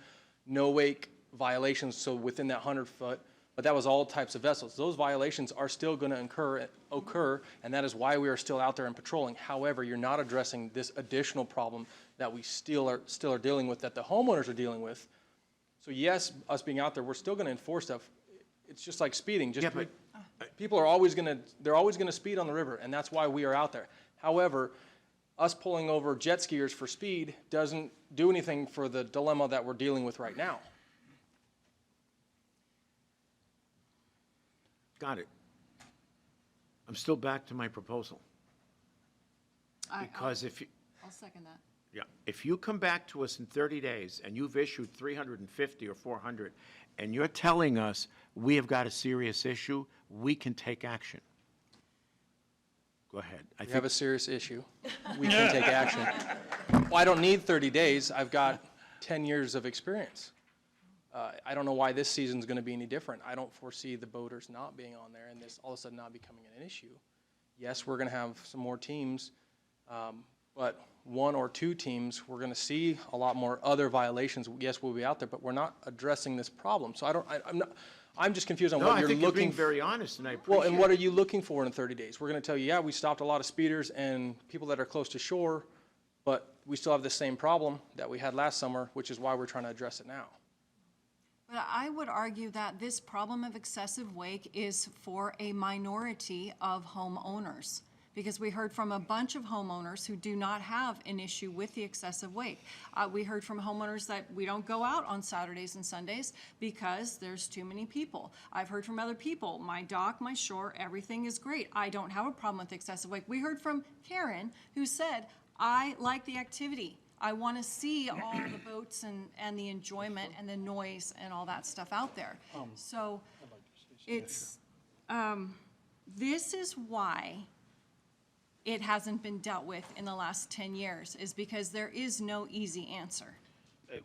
H: no wake violations, so within that 100-foot, but that was all types of vessels. Those violations are still going to occur, and that is why we are still out there and patrolling. However, you're not addressing this additional problem that we still are dealing with, that the homeowners are dealing with. So yes, us being out there, we're still going to enforce stuff. It's just like speeding.
A: Yeah, but
H: People are always they're always going to speed on the river, and that's why we are out there. However, us pulling over jet skiers for speed doesn't do anything for the dilemma that we're dealing with right now.
A: got it. I'm still back to my proposal. Because if you,
B: I'll second that.
A: yeah, if you come back to us in 30 days and you've issued 350 or 400, and you're telling us we have got a serious issue, we can take action. Go ahead.
H: We have a serious issue. We can take action. Well, I don't need 30 days. I've got 10 years of experience. I don't know why this season's going to be any different. I don't foresee the boaters not being on there and this all of a sudden not becoming an issue. Yes, we're going to have some more teams, but one or two teams, we're going to see a lot more other violations. Yes, we'll be out there, but we're not addressing this problem. So I'm just confused on
A: No,
H: what
A: I
H: you're
A: think you're being
H: looking for.
A: very honest, and I
H: Well,
A: appreciate
H: and what are
A: it.
H: you looking for in 30 days? We're going to tell you, yeah, we stopped a lot of speeders and people that are close to shore, but we still have the same problem that we had last summer, which is why we're trying to address it now.
B: But I would argue that this problem of excessive wake is for a minority of homeowners. Because we heard from a bunch of homeowners who do not have an issue with the excessive wake. We heard from homeowners that we don't go out on Saturdays and Sundays because there's too many people. I've heard from other people, my dock, my shore, everything is great. I don't have a problem with excessive wake. We heard from Karen who said, I like the activity. I want to see all the boats and the enjoyment and the noise and all that stuff out there. So it's, this is why it hasn't been dealt with in the last 10 years, is because there is no easy answer.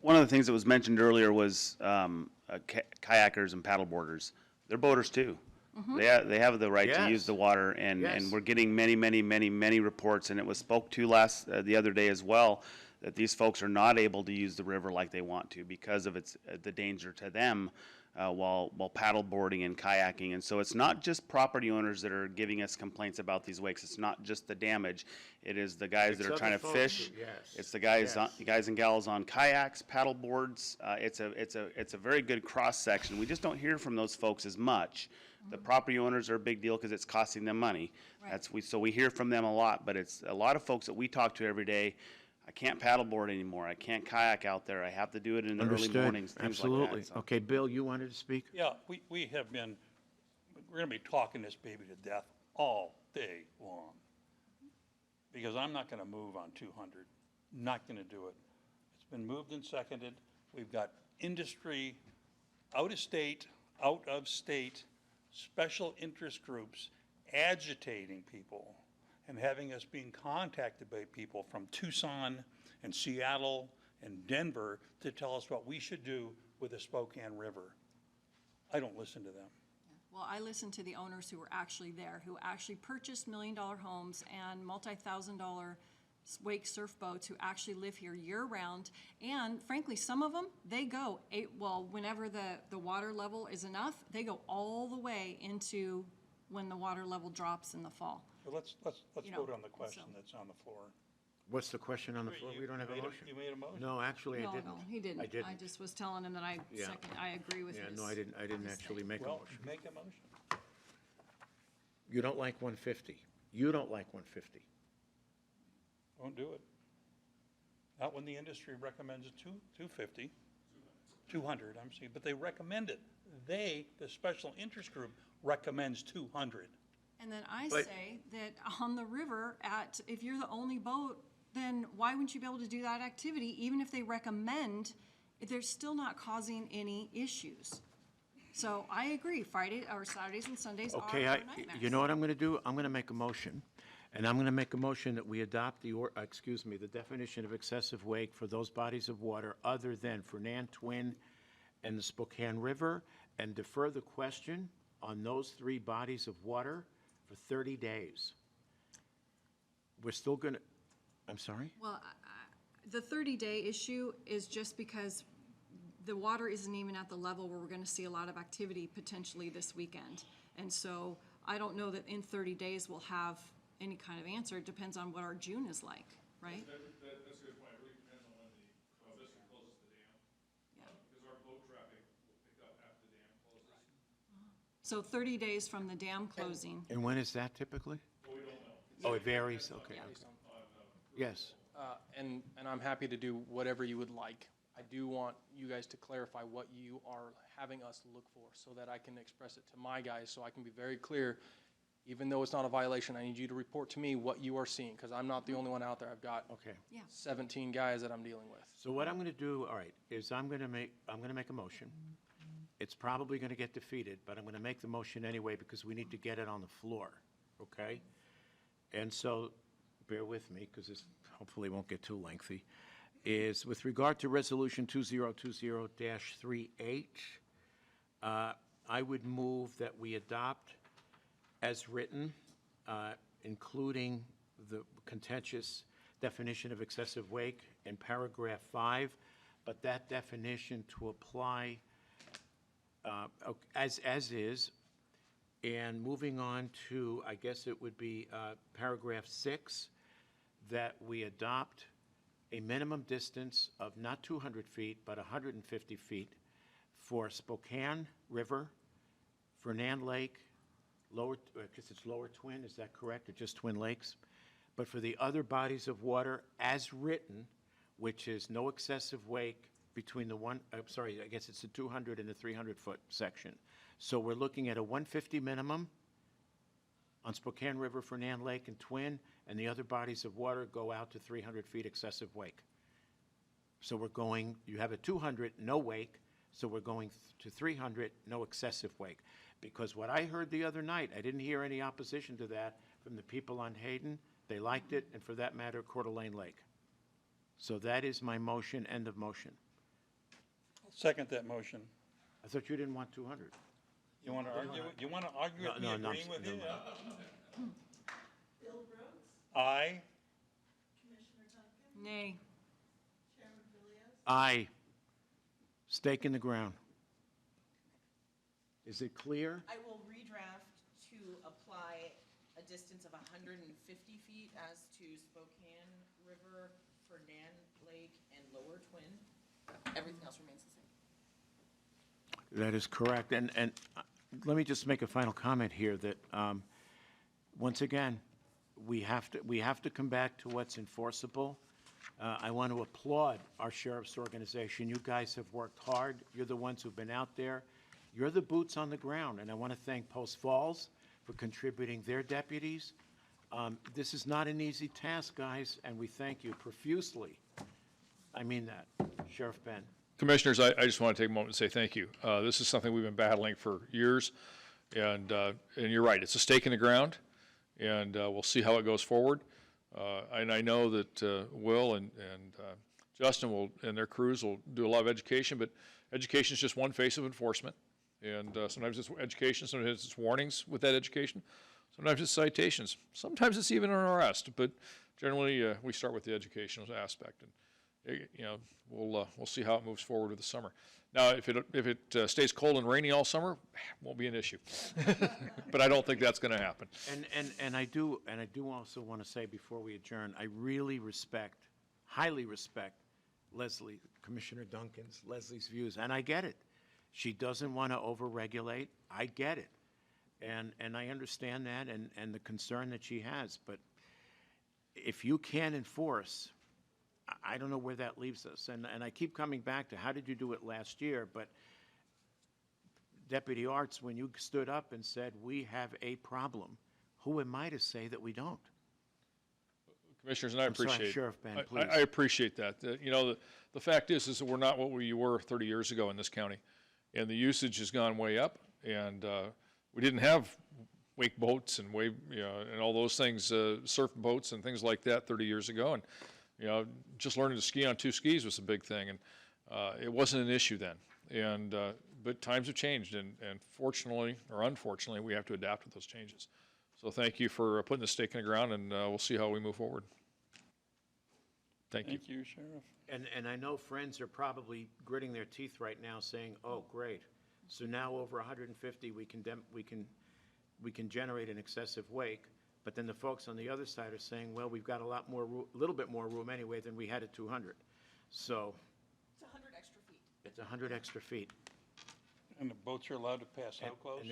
C: One of the things that was mentioned earlier was kayakers and paddleboarders. They're boaters too. They have the right to use
A: Yes.
C: the water, and
A: Yes.
C: we're getting many reports, and it was spoke to the other day as well, that these folks are not able to use the river like they want to because of the danger to them while paddle boarding and kayaking. And so it's not just property owners that are giving us complaints about these wakes. It's not just the damage. It is the guys that
A: It's
C: are trying to
A: other folks
C: fish.
A: too, yes.
C: It's the guys,
A: Yes.
C: guys and gals on kayaks, paddle boards. It's a very good cross section. We just don't hear from those folks as much. The property owners are a big deal because it's costing them money.
B: Right.
C: So we hear from them a lot, but it's a lot of folks that we talk to every day. I can't paddleboard anymore. I can't kayak out there. I have to do it in the early
A: Understood.
C: mornings, things
A: Absolutely.
C: like that. So-
A: Okay, Bill, you wanted to speak?
E: Yeah, we have been, we're gonna be talking this baby to death all day long. Because I'm not gonna move on 200, not gonna do it. It's been moved and seconded. We've got industry, out of state, special interest groups agitating people and having us being contacted by people from Tucson and Seattle and Denver to tell us what we should do with the Spokane River. I don't listen to them.
B: Well, I listened to the owners who were actually there, who actually purchased million-dollar homes and multi-thousand-dollar wake surf boats, who actually live here year-round. And frankly, some of them, they go, whenever the water level is enough, they go all the way into when the water level drops in the fall.
E: So let's
B: You know,
E: vote on the question
B: so-
E: that's on the floor.
A: What's the question on the floor? We don't have a motion.
E: You made a motion?
A: No, actually, I
B: No,
A: didn't.
B: no, he didn't.
A: I didn't.
B: I just was telling him that I
A: Yeah.
B: I agree with
A: Yeah,
B: his.
A: no, I didn't
B: his
A: actually
B: thing.
A: make a
E: Well,
A: motion.
E: make a motion.
A: You don't like 150. You don't like 150.
E: Won't do it. Not when the industry recommends 250, 200, I'm saying, but they recommend it. The special interest group recommends 200.
B: And then I
A: But-
B: say that on the river, if you're the only boat, then why wouldn't you be able to do that activity, even if they recommend, if they're still not causing any issues? So I agree, Friday, or Saturdays and Sundays are
A: Okay,
B: nightmares.
A: you know what I'm going to do? I'm going to make a motion. And I'm going to make a motion that we adopt the definition of excessive wake for those bodies of water other than Fernand Twin and the Spokane River, and defer the question on those three bodies of water for 30 days. We're still going to, I'm sorry?
B: Well, the 30-day issue is just because the water isn't even at the level where we're gonna see a lot of activity potentially this weekend. And so I don't know that in 30 days we'll have any kind of answer. It depends on what our June is like, right?
F: That's a good point. It really depends on when the vessel closes the dam.
B: Yeah.
F: Because our boat traffic will pick up after the dam closes.
B: So 30 days from the dam closing.
A: And when is that typically?
F: But we don't know.
A: Oh, it varies, okay. Yes.
H: And I'm happy to do whatever you would like. I do want you guys to clarify what you are having us look for so that I can express it to my guys, so I can be very clear. Even though it's not a violation, I need you to report to me what you are seeing, because I'm not the only one out there. I've got
A: Okay.
H: 17 guys that I'm dealing with.
A: So what I'm going to do, all right, is I'm going to make a motion. It's probably going to get defeated, but I'm going to make the motion anyway because we need to get it on the floor, okay? And so, bear with me, because this hopefully won't get too lengthy, is with regard to Resolution 2020-38, I would move that we adopt as written, including the contentious definition of excessive wake in paragraph 5, but that definition to apply as is. And moving on to, I guess it would be paragraph 6, that we adopt a minimum distance of not 200 feet, but 150 feet for Spokane River, Fernand Lake, because it's Lower Twin, is that correct, or just Twin Lakes? But for the other bodies of water as written, which is no excessive wake between the I guess it's the 200 and the 300-foot section. So we're looking at a 150 minimum on Spokane River, Fernand Lake, and Twin, and the other bodies of water go out to 300 feet excessive wake. So we're going, you have a 200, no wake, so we're going to 300, no excessive wake. Because what I heard the other night, I didn't hear any opposition to that from the people on Hayden. They liked it, and for that matter, Coeur d'Alene Lake. So that is my motion, end of motion.
E: I'll second that motion.
A: I thought you didn't want 200.
E: You wanna argue, with me,
A: No,
E: agreeing with you?
A: never mind.
G: Bill Rhodes,
E: Aye.
G: Commissioner Duncan,
B: Nay.
G: Chairman Fillios.
A: Aye. Stake in the ground. Is it clear?
G: I will redraft to apply a distance of 150 feet as to Spokane River, Fernan Lake, and Lower Twin. Everything else remains the same.
A: That is correct. And let me just make a final comment here that, once again, we have to come back to what's enforceable. I want to applaud our sheriff's organization. You guys have worked hard. You're the ones who've been out there. You're the boots on the ground. And I want to thank Post Falls for contributing their deputies. This is not an easy task, guys, and we thank you profusely. I mean that. Sheriff Ben.
F: Commissioners, I just want to take a moment and say thank you. This is something we've been battling for years, and you're right, it's a stake in the ground, and we'll see how it goes forward. And I know that Will and Justin will, and their crews will do a lot of education, but education is just one face of enforcement. And sometimes it's education, sometimes it's warnings with that education, sometimes it's citations, sometimes it's even an arrest, but generally we start with the educational aspect. And you know, we'll see how it moves forward with the summer. Now, if it stays cold and rainy all summer, won't be an issue. But I don't think that's going to happen.
A: And I do also want to say before we adjourn, I really highly respect Commissioner Leslie's views, and I get it. She doesn't want to overregulate. I get it. And I understand that and the concern that she has. But if you can't enforce, I don't know where that leaves us. And I keep coming back to how did you do it last year? But Deputy Arts, when you stood up and said, we have a problem, who am I to say that we don't?
F: Commissioners, and I
A: I'm sorry,
F: appreciate
A: Sheriff Ben, please.
F: I appreciate that. You know, the fact is that we're not what we were 30 years ago in this county. And the usage has gone way up. And we didn't have wake boats and and all those things, surf boats and things like that 30 years ago. And you know, just learning to ski on 2 skis was a big thing, and it wasn't an issue then. And but times have changed, and fortunately or unfortunately, we have to adapt with those changes. So thank you for putting the stake in the ground, and we'll see how we move forward. Thank you.
E: Thank you, Sheriff.
A: And I know friends are probably gritting their teeth right now, saying, "Oh, great! So now over 150, we can generate an excessive wake." But then the folks on the other side are saying, well, we've got a little bit more room anyway than we had at 200. So
G: It's 100 extra feet.
A: it's 100 extra feet.
E: And the boats are allowed to pass how close?
A: And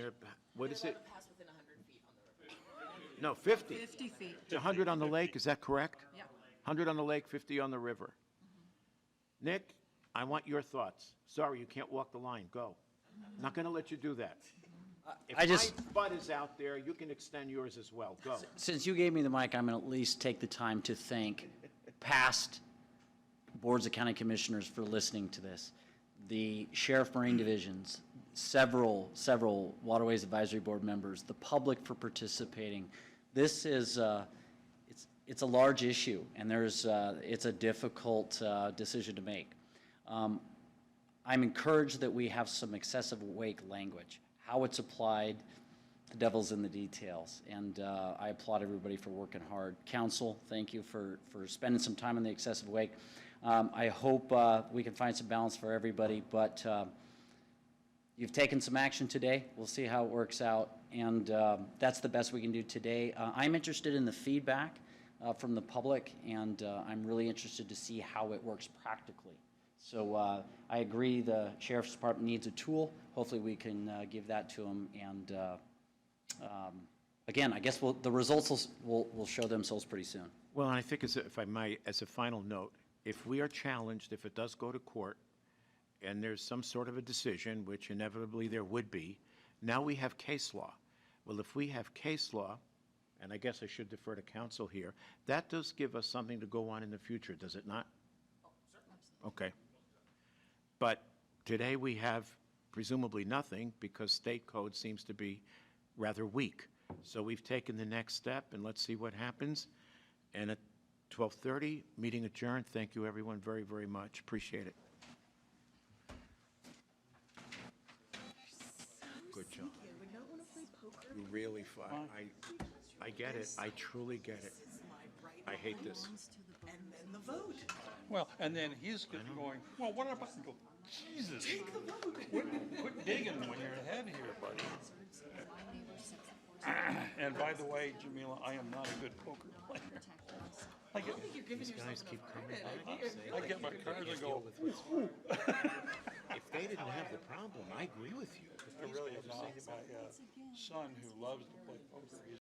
A: what is
G: They're
A: it?
G: allowed to pass within 100 feet on the river.
A: No, 50.
B: 50 feet.
A: It's 100 on the lake, is that correct?
B: Yeah.
A: 100 on the lake, 50 on the river. Nick, I want your thoughts. Sorry, you can't walk the line. Go. Not going to let you do that. If my butt is out there, you can extend yours as well. Go.
I: Since you gave me the mic, I'm going to at least take the time to thank past boards of county commissioners for listening to this, the Sheriff Marine Divisions, several Waterways Advisory Board members, the public for participating. This is, it's a large issue, and it's a difficult decision to make. I'm encouraged that we have some excessive wake language. How it's applied, the devil's in the details. And I applaud everybody for working hard. Council, thank you for spending some time on the excessive wake. I hope we can find some balance for everybody, but you've taken some action today. We'll see how it works out, and that's the best we can do today. I'm interested in the feedback from the public, and I'm really interested to see how it works practically. So I agree the Sheriff's Department needs a tool. Hopefully we can give that to them. And again, I guess the results will show themselves pretty soon.
A: Well, I think, if I might, as a final note, if we are challenged, if it does go to court, and there's some sort of a decision, which inevitably there would be, now we have case law. Well, if we have case law, and I guess I should defer to counsel here, that does give us something to go on in the future, does it not?
G: Oh, certainly.
A: Okay. But today we have presumably nothing because state code seems to be rather weak. So we've taken the next step, and let's see what happens. And at 12:30, meeting adjourned. Thank you, everyone, very, very much. Appreciate it. Good job. You really fight. I get it. I truly get it. I hate this.
G: And then the vote.
E: Well, and then he's going, well, what about, and go, Jesus, quit digging when you're ahead here, buddy. And by the way, Jamila, I am not a good poker player. I get,
G: You're giving yourself
A: Guys keep
G: enough
A: coming
G: credit.
A: back and saying,
E: I get my cards and go,
A: if they didn't have the problem, I agree with you.
E: I really am not. My son, who loves to play poker, he's